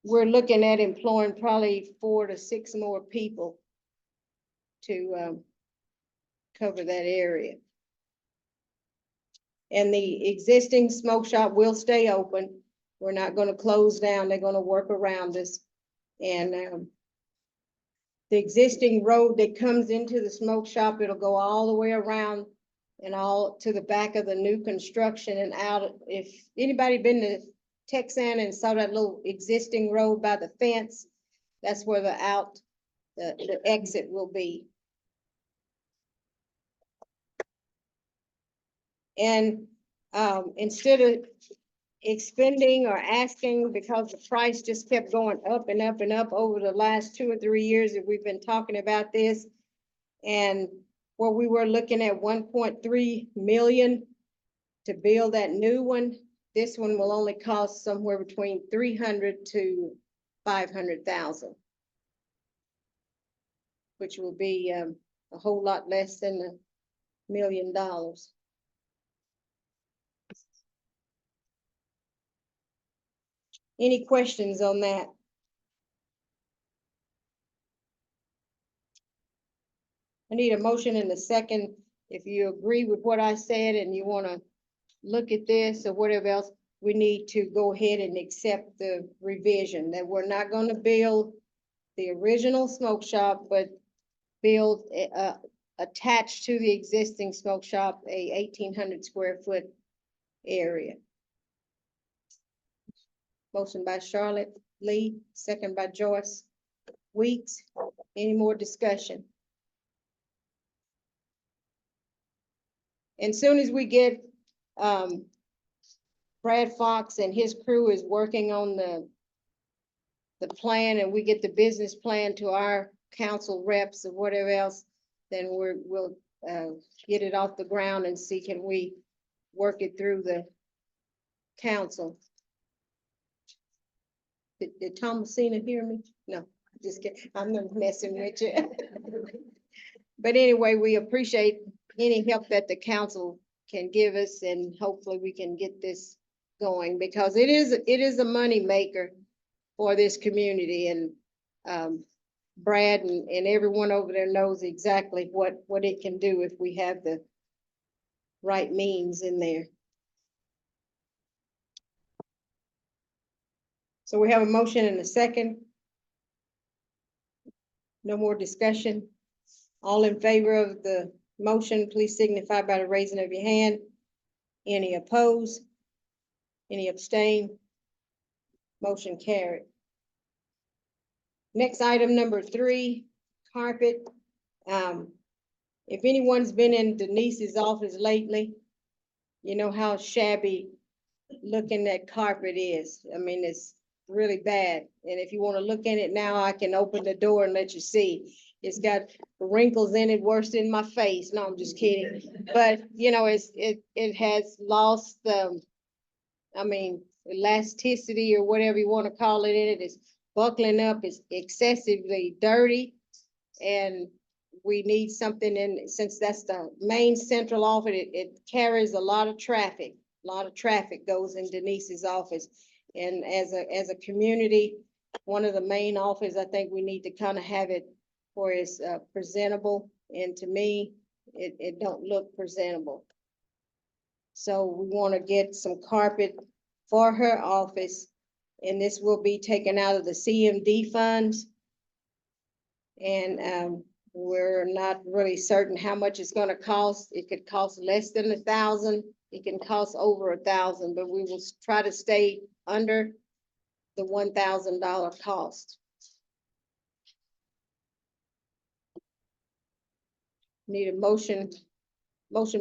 we're looking at employing probably 4 to 6 more people to cover that area. And the existing smoke shop will stay open. We're not gonna close down. They're gonna work around us. And the existing road that comes into the smoke shop, it'll go all the way around and all to the back of the new construction and out. If anybody been to Texan and saw that little existing road by the fence, that's where the exit will be. And instead of expending or asking, because the price just kept going up and up and up over the last 2 or 3 years that we've been talking about this. And where we were looking at 1.3 million to build that new one, this one will only cost somewhere between 300 to 500,000. Which will be a whole lot less than $1 million. Any questions on that? I need a motion in a second. If you agree with what I said and you want to look at this or whatever else, we need to go ahead and accept the revision that we're not going to build the original smoke shop, but build attached to the existing smoke shop, a 1,800 square foot area. Motion by Charlotte Lee, second by Joyce Weeks. Any more discussion? And soon as we get, Brad Fox and his crew is working on the plan, and we get the business plan to our council reps or whatever else, then we'll, get it off the ground and see can we work it through the council. Did Thomasina hear me? No, just kidding. I'm not messing with you. But anyway, we appreciate any help that the council can give us, and hopefully we can get this going, because it is a money maker for this community, and Brad and everyone over there knows exactly what it can do if we have the right means in there. So we have a motion and a second. No more discussion. All in favor of the motion, please signify by the raising of your hand. Any opposed? Any abstain? Motion carried. Next item, number 3, carpet. If anyone's been in Denise's office lately, you know how shabby looking that carpet is. I mean, it's really bad. And if you want to look in it now, I can open the door and let you see. It's got wrinkles in it worse than my face. No, I'm just kidding. But, you know, it has lost, I mean, elasticity or whatever you want to call it in it. It's buckling up. It's excessively dirty. And we need something in, since that's the main central office, it carries a lot of traffic. A lot of traffic goes in Denise's office. And as a community, one of the main office, I think we need to kind of have it where it's presentable. And to me, it don't look presentable. So we want to get some carpet for her office, and this will be taken out of the CMD funds. And we're not really certain how much it's gonna cost. It could cost less than 1,000. It can cost over 1,000, but we will try to stay under the $1,000 cost. Need a motion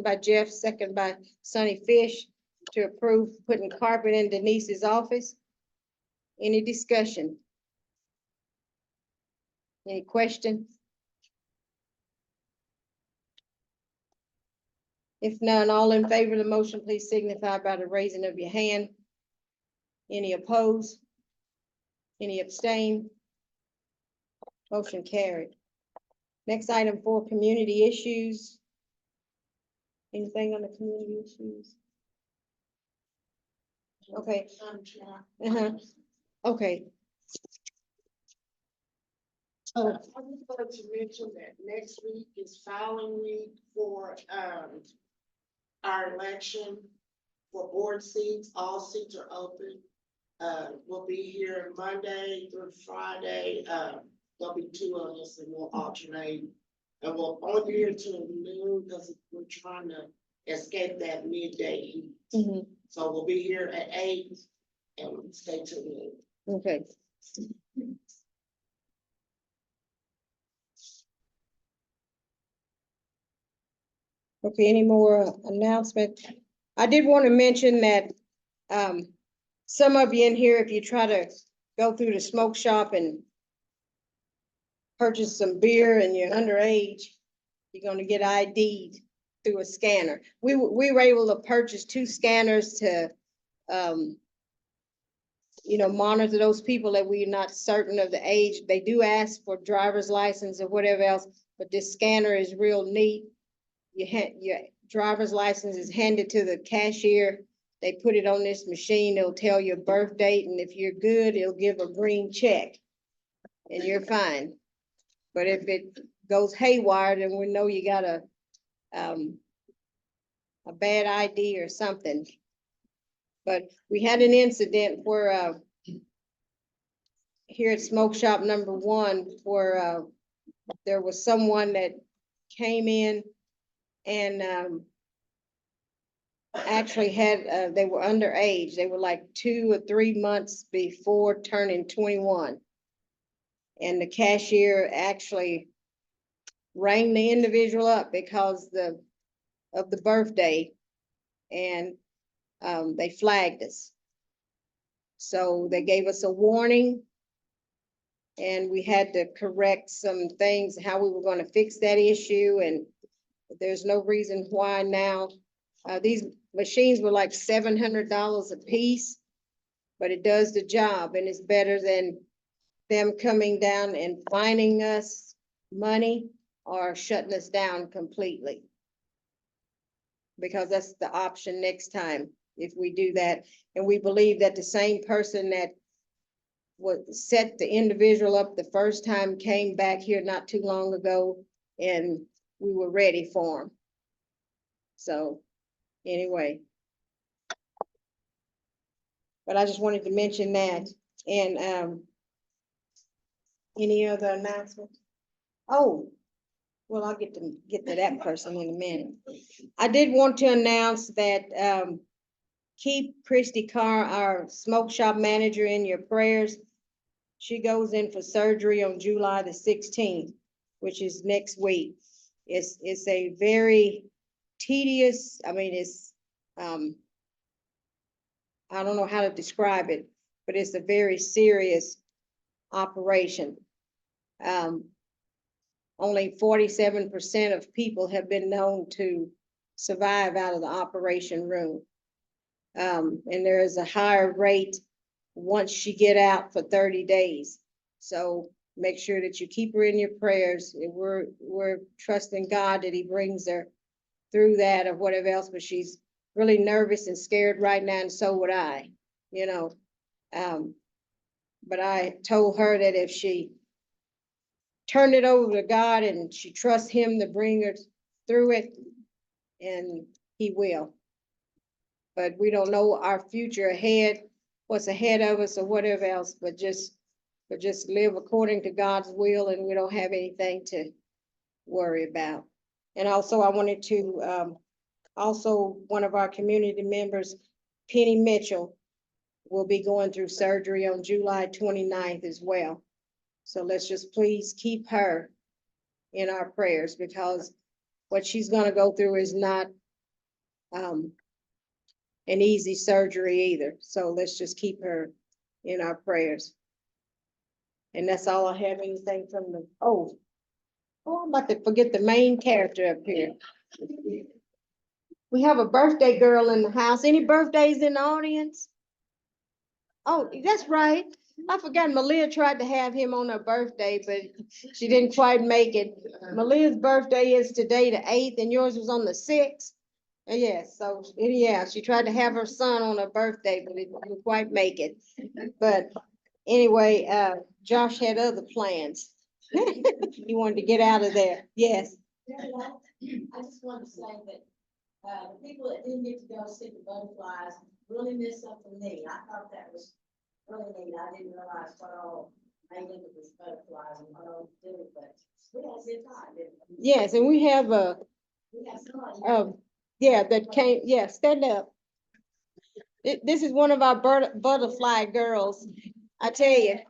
by Jeff, second by Sonny Fish, to approve putting carpet in Denise's office. Any discussion? Any question? If none, all in favor of the motion, please signify by the raising of your hand. Any opposed? Any abstain? Motion carried. Next item, 4, community issues. Anything on the community issues? Okay. Okay. I just wanted to mention that next week is filing week for, our election for board seats. All seats are open. We'll be here Monday through Friday. There'll be 2 of us and we'll alternate. And we'll only be here till noon because we're trying to escape that midday heat. Mhm. So we'll be here at 8 and we'll stay till noon. Okay. Okay, any more announcement? I did want to mention that, some of you in here, if you try to go through the smoke shop and purchase some beer and you're underage, you're gonna get ID'd through a scanner. We were able to purchase 2 scanners to, you know, monitor those people that we're not certain of the age. They do ask for driver's license or whatever else, but this scanner is real neat. Your driver's license is handed to the cashier. They put it on this machine. It'll tell your birth date, and if you're good, it'll give a green check, and you're fine. But if it goes haywire, then we know you got a bad ID or something. But we had an incident where here at Smoke Shop number 1, where there was someone that came in and actually had, they were underage. They were like 2 or 3 months before turning 21. And the cashier actually rang the individual up because of the birthday, and they flagged us. So they gave us a warning. And we had to correct some things, how we were gonna fix that issue, and there's no reason why now. These machines were like $700 a piece, but it does the job, and it's better than them coming down and fining us money or shutting us down completely. Because that's the option next time, if we do that. And we believe that the same person that would set the individual up the first time came back here not too long ago, and we were ready for him. So, anyway. But I just wanted to mention that, and, any other announcements? Oh, well, I'll get to that person in a minute. I did want to announce that, keep Christy Carr, our smoke shop manager, in your prayers. She goes in for surgery on July the 16th, which is next week. It's a very tedious, I mean, it's, I don't know how to describe it, but it's a very serious operation. Only 47% of people have been known to survive out of the operation room. And there is a higher rate once she get out for 30 days. So make sure that you keep her in your prayers. And we're trusting God that he brings her through that or whatever else, but she's really nervous and scared right now, and so would I, you know. But I told her that if she turned it over to God and she trusts him to bring her through it, and he will. But we don't know our future ahead, what's ahead of us or whatever else, but just live according to God's will, and we don't have anything to worry about. And also I wanted to, also one of our community members, Penny Mitchell, will be going through surgery on July 29th as well. So let's just please keep her in our prayers, because what she's gonna go through is not, an easy surgery either. So let's just keep her in our prayers. And that's all I have. Anything from the, I'm about to forget the main character up here. We have a birthday girl in the house. Any birthdays in the audience? Oh, that's right. I forgot Malia tried to have him on her birthday, but she didn't quite make it. Malia's birthday is today, the 8th, and yours was on the 6th. Yes, so, yeah, she tried to have her son on her birthday, but it didn't quite make it. But anyway, Josh had other plans. He wanted to get out of there. Yes. I just want to say that, the people that didn't get to go see the butterflies really missed something neat. I thought that was really neat. I didn't realize what all made into this butterflies and what all did it, but we had a good time, didn't we? Yes, and we have We had somebody. yeah, that came, yeah, stand up. This is one of our butterfly girls, I tell you.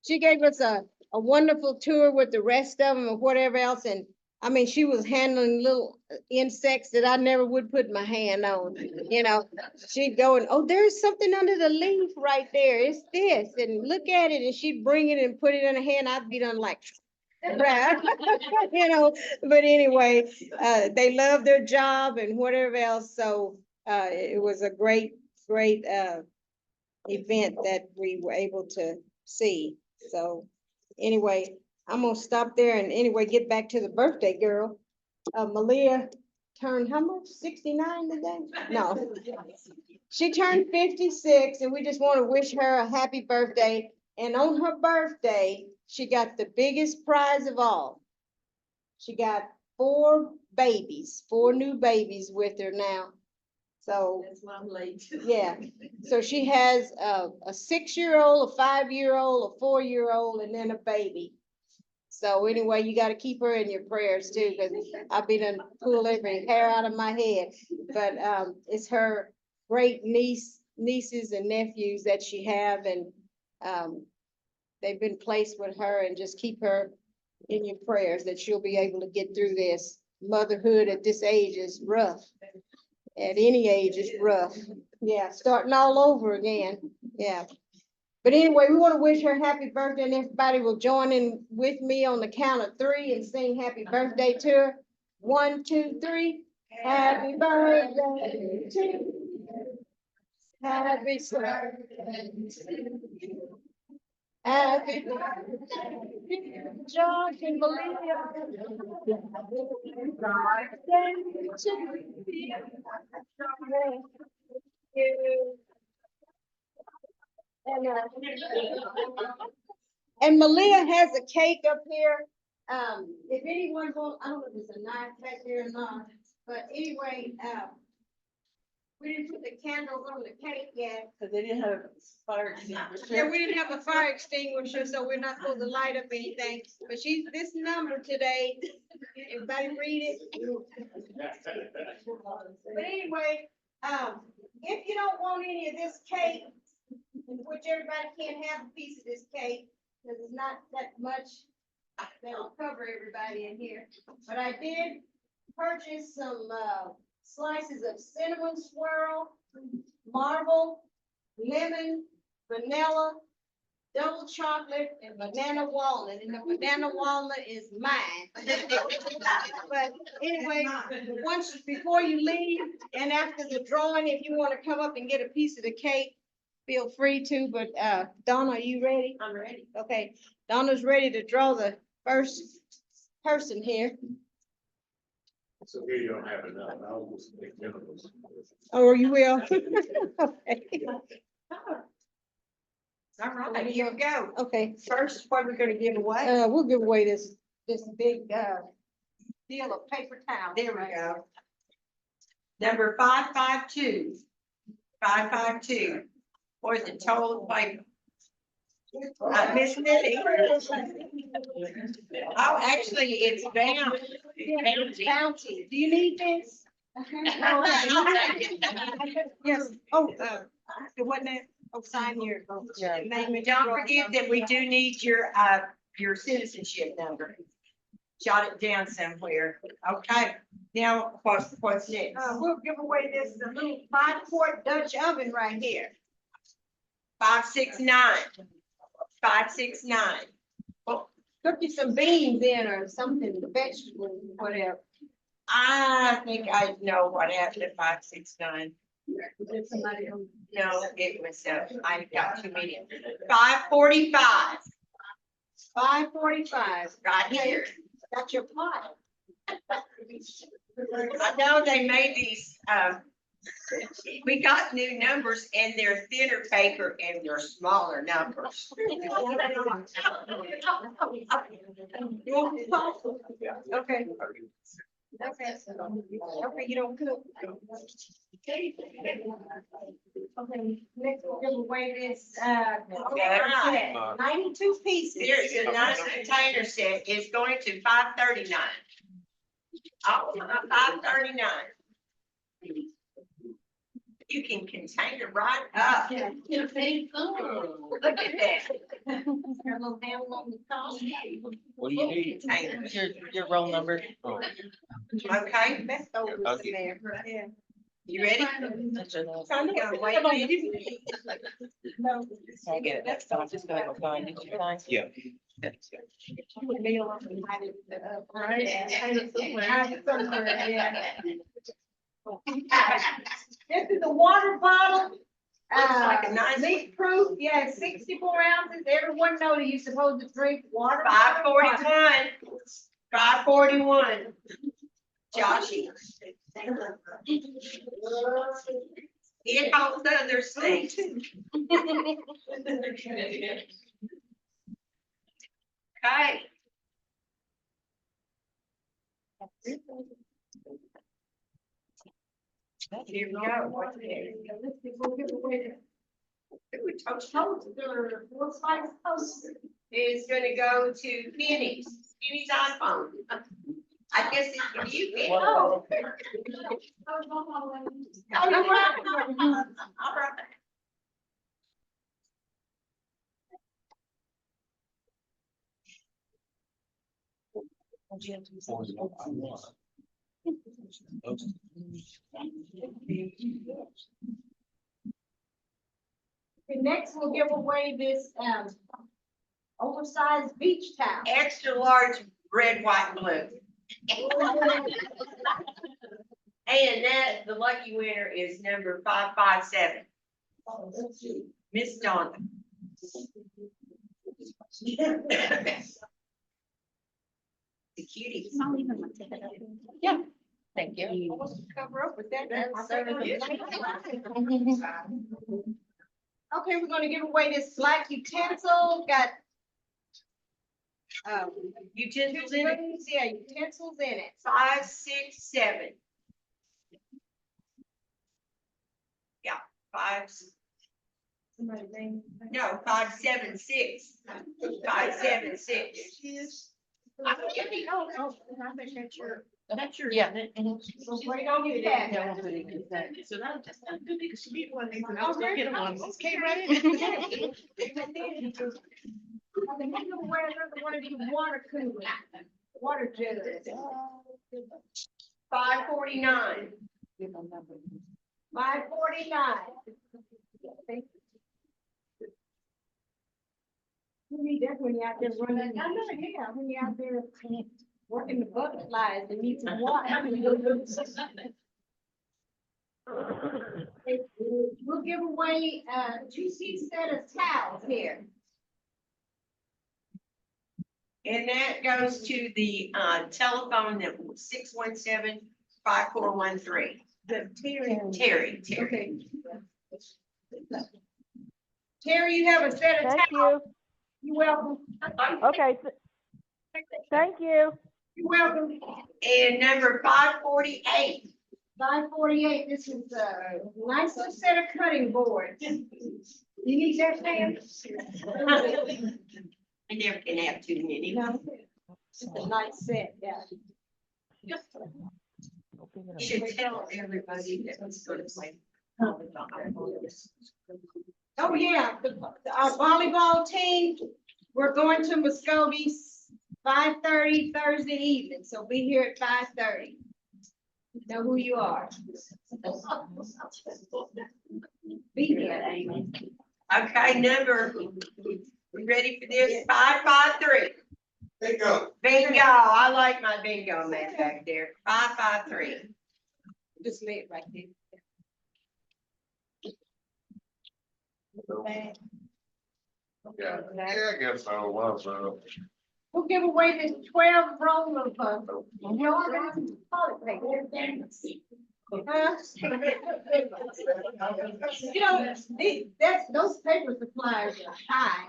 She gave us a wonderful tour with the rest of them or whatever else, and I mean, she was handling little insects that I never would put my hand on, you know. She'd go and, oh, there's something under the leaf right there, it's this, and look at it, and she'd bring it and put it in her hand, I'd be done like, you know. But anyway, they love their job and whatever else, so it was a great event that we were able to see. So anyway, I'm gonna stop there and anyway, get back to the birthday girl. Malia turned how much? 69 today? No. She turned 56, and we just want to wish her a happy birthday. And on her birthday, she got the biggest prize of all. She got 4 new babies with her now. So, That's why I'm late. yeah, so she has a 6-year-old, a 5-year-old, a 4-year-old, and then a baby. So anyway, you gotta keep her in your prayers too, because I've been pull every hair out of my head. But it's her great nieces and nephews that she have, and they've been placed with her, and just keep her in your prayers that she'll be able to get through this. Motherhood at this age is rough. At any age is rough. Yeah, starting all over again. Yeah. But anyway, we want to wish her happy birthday, and everybody will join in with me on the count of three and sing happy birthday to her. 1, 2, 3. Happy birthday to you. Happy birthday to you. Happy birthday, dear George and Malia. Birthday to you. And Malia has a cake up here. If anyone wants, I don't know if there's a knife back there or not, but anyway, we didn't put the candles on the cake yet. Cause they didn't have fire extinguisher. Yeah, we didn't have a fire extinguisher, so we're not supposed to light up anything. But she's this number today. Everybody read it. But anyway, if you don't want any of this cake, which everybody can't have a piece of this cake, because it's not that much that'll cover everybody in here. But I did purchase some, slices of cinnamon swirl, marble, lemon, vanilla, double chocolate, and banana walnut, and the banana walnut is mine. But anyway, once, before you leave, and after the drawing, if you wanna come up and get a piece of the cake, feel free to, but, Donna, are you ready? I'm ready. Okay, Donna's ready to draw the first person here. So here you don't have enough, I'll just make chemicals. Oh, you will? Okay. All right, here we go. Okay, First, what we're gonna give away. we'll give away this big, deal of paper towels. There we go. Number 552. 552. Or the total paper. Miss Lily. Oh, actually, it's down. Bounty. Do you need this? Yes. Oh, it wasn't that. Oh, sign here. Name it. Don't forget that we do need your citizenship number. Jot it down somewhere. Okay, now what's next? We'll give away this little 5-quart Dutch oven right here. 569. 569. Cook you some beans in or something, vegetables, whatever. I think I know what happened at 569. Did somebody else? No, it was, I got too many. 545, 5:45. right here. Got your pot. I know they made these, we got new numbers and they're thinner paper and they're smaller numbers. Okay. Okay, you don't cook. Okay, next we'll give away this, Okay. 92 pieces. There's a nice container set, it's going to 539. Oh, 539. You can contain it right up. Look at that. What do you need? Containers. Your roll number. Okay, Leftovers in there. Yeah. you ready? That's your last. You gotta wait a minute. No. I get it next time. I'm just gonna go find it. You find? Yeah. Meal and hide it, right? Hide it somewhere, yeah. This is a water bottle. Looks like a nice- Leak proof, yeah, 64 ounces. Everyone knows you're supposed to drink water. 541. 541. Joshy. It holds other things. Okay. Here we go. What's next? We'll give away Is gonna go to Penny's iPhone. I guess it's for you, Penny. Oh. All right. Next, we'll give away this, oversized beach towel. Extra large, red, white, and blue. And that, the lucky winner is number 557, Miss Donna. The cutie. Thank you. Cover up with that. That's- Okay, we're gonna give away this black utensil, got. Utensils in it, Yeah, utensils in it. 567. Yeah, no, 576. 576. That's your, yeah. So wait on your pad. So that, that's not good because she need one. I'll go get one. Okay, right? I'm gonna give away another one of these water coolers, water jugs. 549. 549. You need that when you're out there running. I know, yeah, when you're out there working the butterflies and need some water. We'll give away, 2 set of towels here. And that goes to the telephone that 617-5413. Terry. Okay. Terry, you have a set of Thank towels. you. You're welcome. Okay, thank you. You're welcome. And number 548. 548, this is a nice little set of cutting boards. You need that, Pam? I never can have too many. No. It's a nice set, yeah. You should tell everybody that was going to play. Oh, yeah, our volleyball team, we're going to Muskogee's 5:30 Thursday evening, so be here at 5:30. Know who you are. Be here, Amy. Okay, number, we ready for this? 553. Bingo. Bingo, I like my bingo man back there. 553. Just lay it right there. Yeah, I guess so, was, We'll give away this 12 roll of, toilet paper. You know, those paper supplies are high.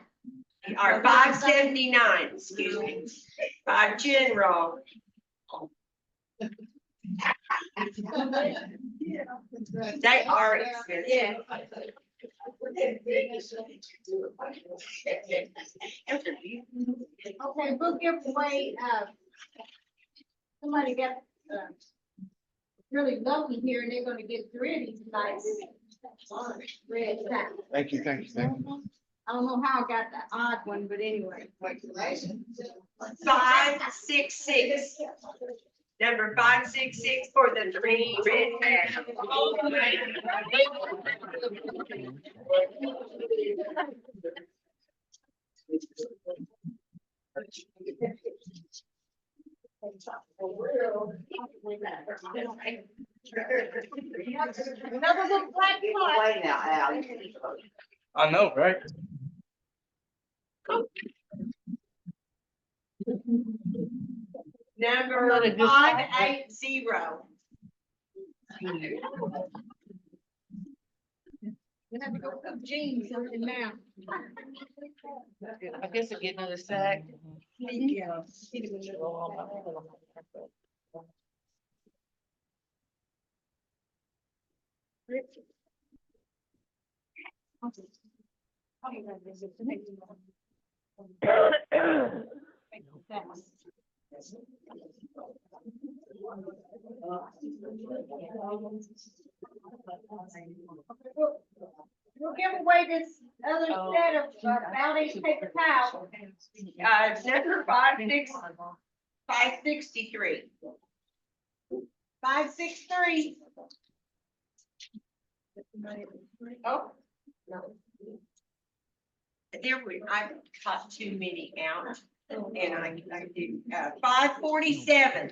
Or 579, excuse me. 5 general. They are expensive. Okay, we'll give away, somebody got, really lucky here and they're gonna get 3 of these nice red towels. Thank you. I don't know how I got the odd one, but anyway. 566. Number 566 for the 3 red bags. Another little black card. I know, right? Number 580. We have to go up jeans something now. I guess I get another sack. Yeah. We'll give away this other set of Valdez paper towels. Number 563. 563. Oh. No. I cut too many out, and I do, 547.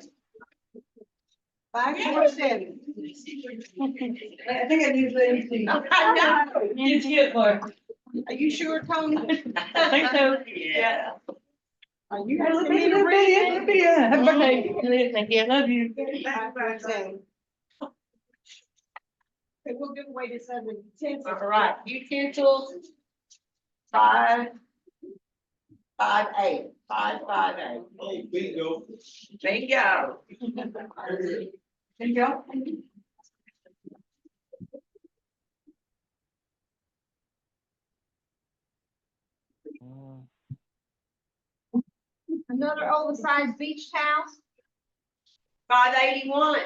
547. I think I usually. You did, Mark. Are you sure, Tony? I think so, yeah. Are you? Happy birthday. Thank you, I love you. 547. Okay, we'll give away this other utensil. All right, utensils. 558. 558. Oh, bingo. Bingo. Bingo. Another oversized beach towel. 581.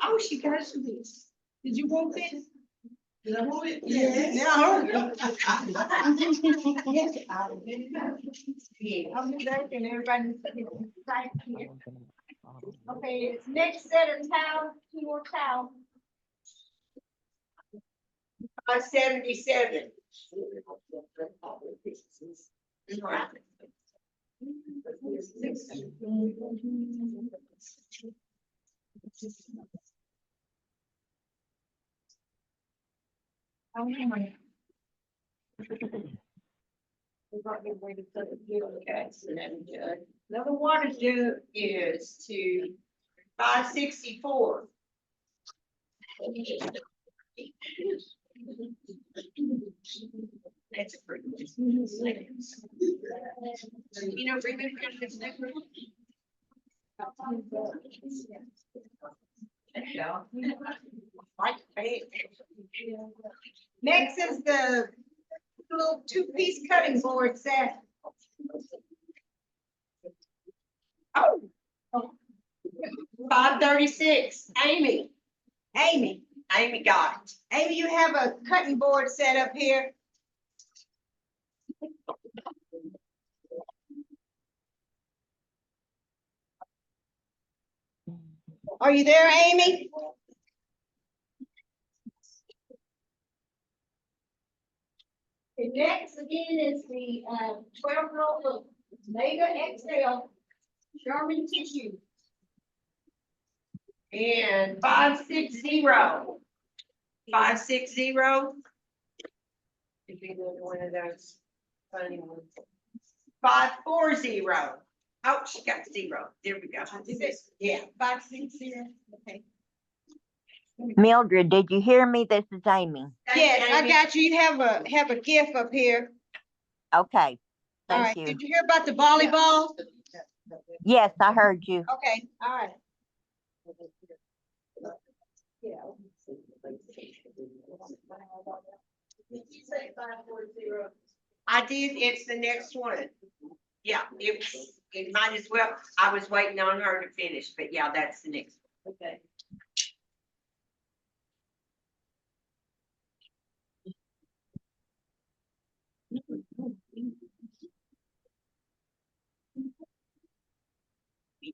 Oh, she got some these. Did you want this? Did I want it? Yes. Yeah, I heard you. I'll be back and everybody. Right here. Okay, it's next set of towel, two more towel. 577. Right. Okay, so then another water jug is to 564. That's pretty. You know, remember this number? Next is the little two-piece cutting board set. Oh. 536, Amy. Amy, Amy got it. Amy, you have a cutting board set up here. Are you there, Amy? Okay, next again is the 12 roll of Mega XL Sherman tissue. And 560. 560. If you want one of those funny ones. 540. Oh, she got 0. There we go. Is it? Yeah. 560, okay. Mildred, did you hear me? This is Amy. Yes, I got you. You have a gift up here. Okay, All right. thank you. Did you hear about the volleyball? Yes, I heard you. Okay, all right. Did you say 540? I did, it's the next one. Yeah, it might as well, I was waiting on her to finish, but yeah, that's the next one. Okay.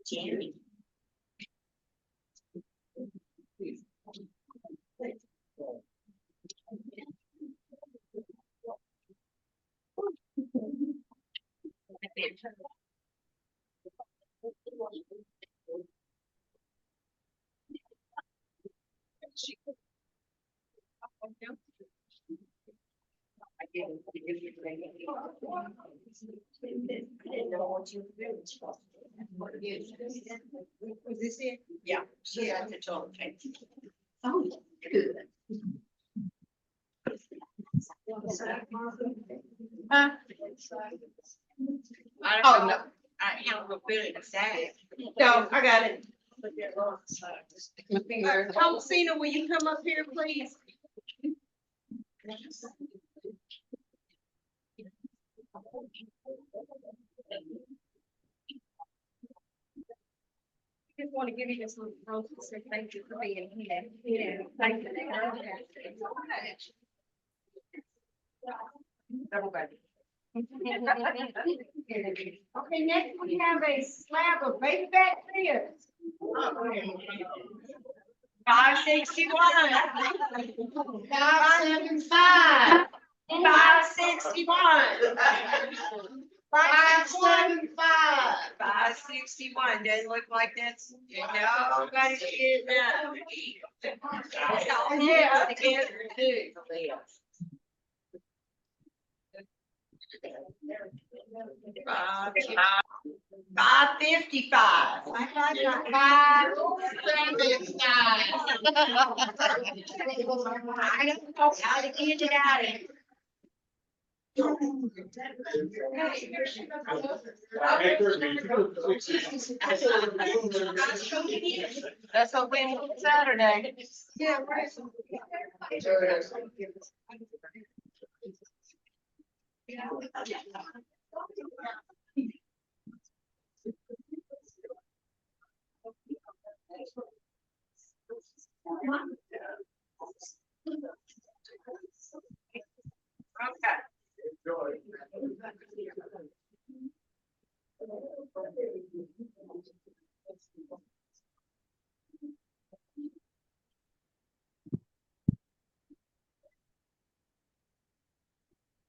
Jerry. Was this it? Yeah, she had to tell me. Oh, good. Huh? Oh, no, I have a feeling of sad. No, I got it. Thomasina, will you come up here, please? Just want to give you this little note to say thank you for being here. Yeah, thank you. Everybody. Okay, next we have a slab of baby back ribs. 561. 575. 561. 575. 561, doesn't look like that's, nobody's getting out. It's all here together too. 555. 579. I don't know how to get it out of here. That's what we do Saturday. Yeah, right.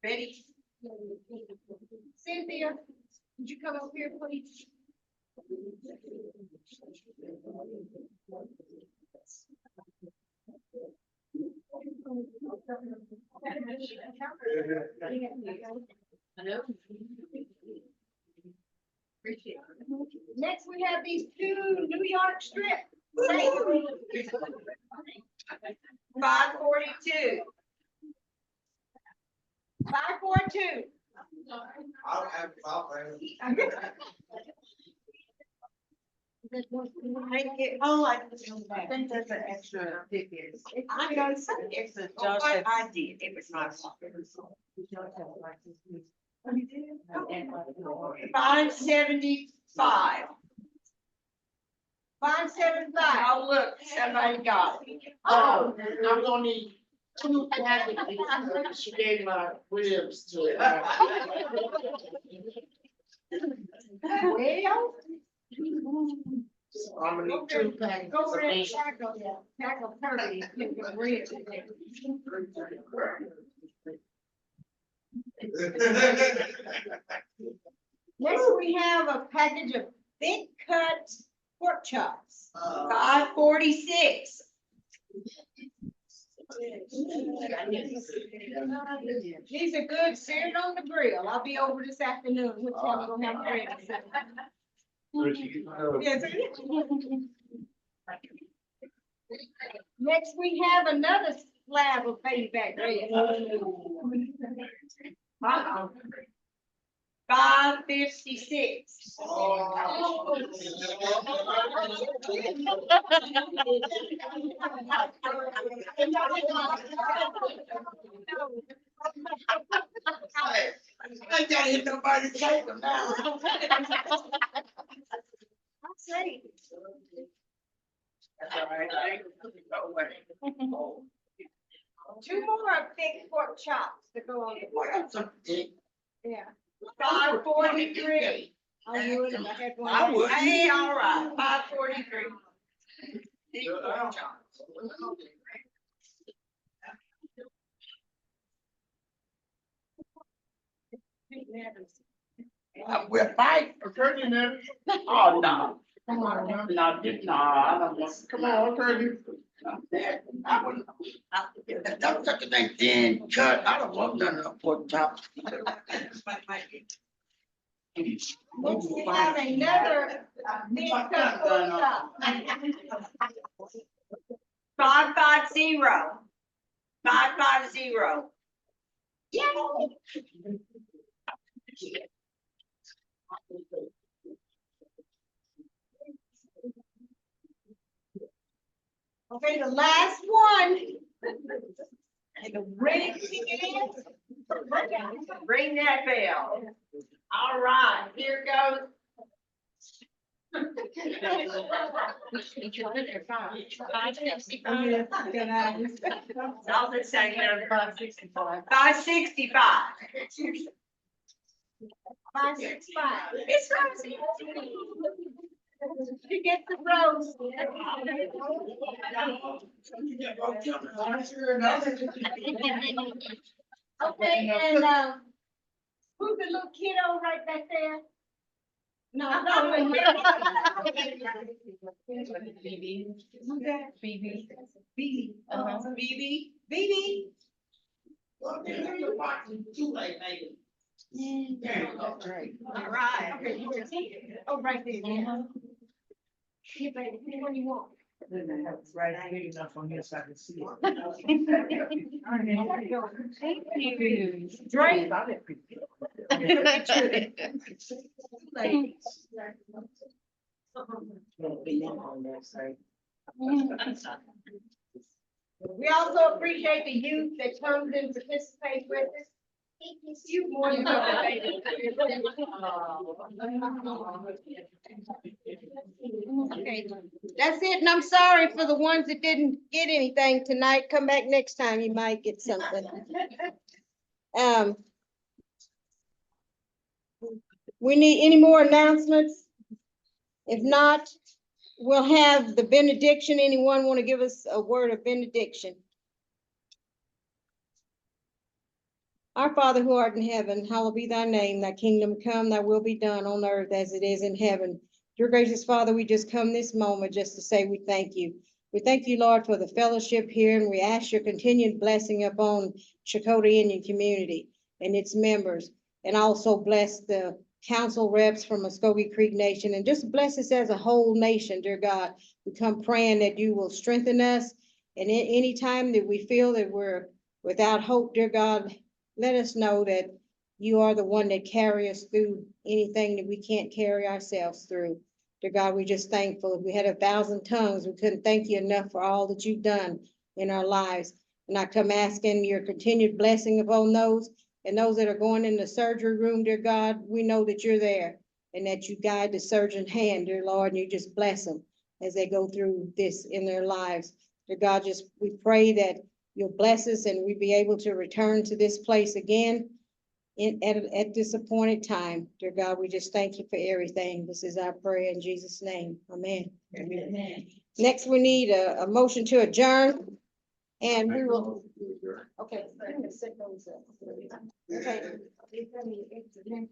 Ready? Cynthia, would you come up here, please? Next, we have these two New York strip. 542. 542. I'll have. I think that's an extra ticket. I got some extra. I did, it was my fault. 575. 575. Oh, look, somebody got it. Oh, I'm gonna need two packages. She gave my ribs to it. Well. I'm gonna need two packages. Go over of there and meat. tackle turkey, and get the ribs in there. Next, we have a package of thick cut pork chops, 546. These are good, seared on the grill. I'll be over this afternoon. Which time we gonna have ready? Yes. Next, we have another slab of payback ribs. 556. I gotta hit nobody take them now. I'll say. That's all right. No way. Two more of thick pork chops to go on the What's up, Dick? yeah. 543. I would if I had one. I would. Hey, all right, 543. Thick pork chops. We'll fight for turkey now. Oh, no. Come on, no, I don't want, come on, turkey. I wouldn't, that's such a thing, thin cut, I don't want none of them pork chops. Next, we have another thick cut pork chop. 550. 550. Yeah. Okay, the last one. And the red ticket is. Ring that bell. All right, here goes. All the same number. 565. 565. It's Rosie. She gets the rose. Okay, and, who's the little kiddo right back there? No, no. Phoebe. Phoebe. Well, you're watching too late, baby. There you go. All right. Oh, right there. Yeah. Yeah, baby, which one you want? Right, big enough on here so I can see it. Thank you. Drake. We also appreciate the youth that comes and participates with us. You more than Okay, that's it, and I'm sorry for the ones that didn't get anything tonight. Come back next time, you might get something. We need any more announcements? If not, we'll have the benediction. Anyone want to give us a word of benediction? Our Father who art in heaven, hallowed be thy name, thy kingdom come, thy will be done on earth as it is in heaven. Dear gracious Father, we just come this moment just to say we thank you. We thank you, Lord, for the fellowship here, and we ask your continued blessing upon Chakotah Indian community and its members, and also bless the council reps from Muskogee Creek Nation, and just bless us as a whole nation, dear God. We come praying that you will strengthen us, and any time that we feel that we're without hope, dear God, let us know that you are the one that carry us through anything that we can't carry ourselves through. Dear God, we're just thankful. If we had 1,000 tongues, we couldn't thank you enough for all that you've done in our lives. And I come asking your continued blessing upon those and those that are going in the surgery room, dear God. We know that you're there and that you guide the surgeon's hand, dear Lord, and you just bless them as they go through this in their lives. Dear God, we pray that you'll bless us and we be able to return to this place again at this appointed time. Dear God, we just thank you for everything. This is our prayer in Jesus' name. Amen. Amen. Next, we need a motion to adjourn. And we will, okay.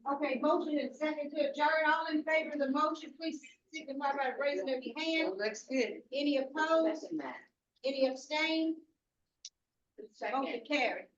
Okay, motion and second to adjourn. All in favor of the motion, please signify by raising of your hand. Looks good. Any opposed? Any abstain? Motion carried.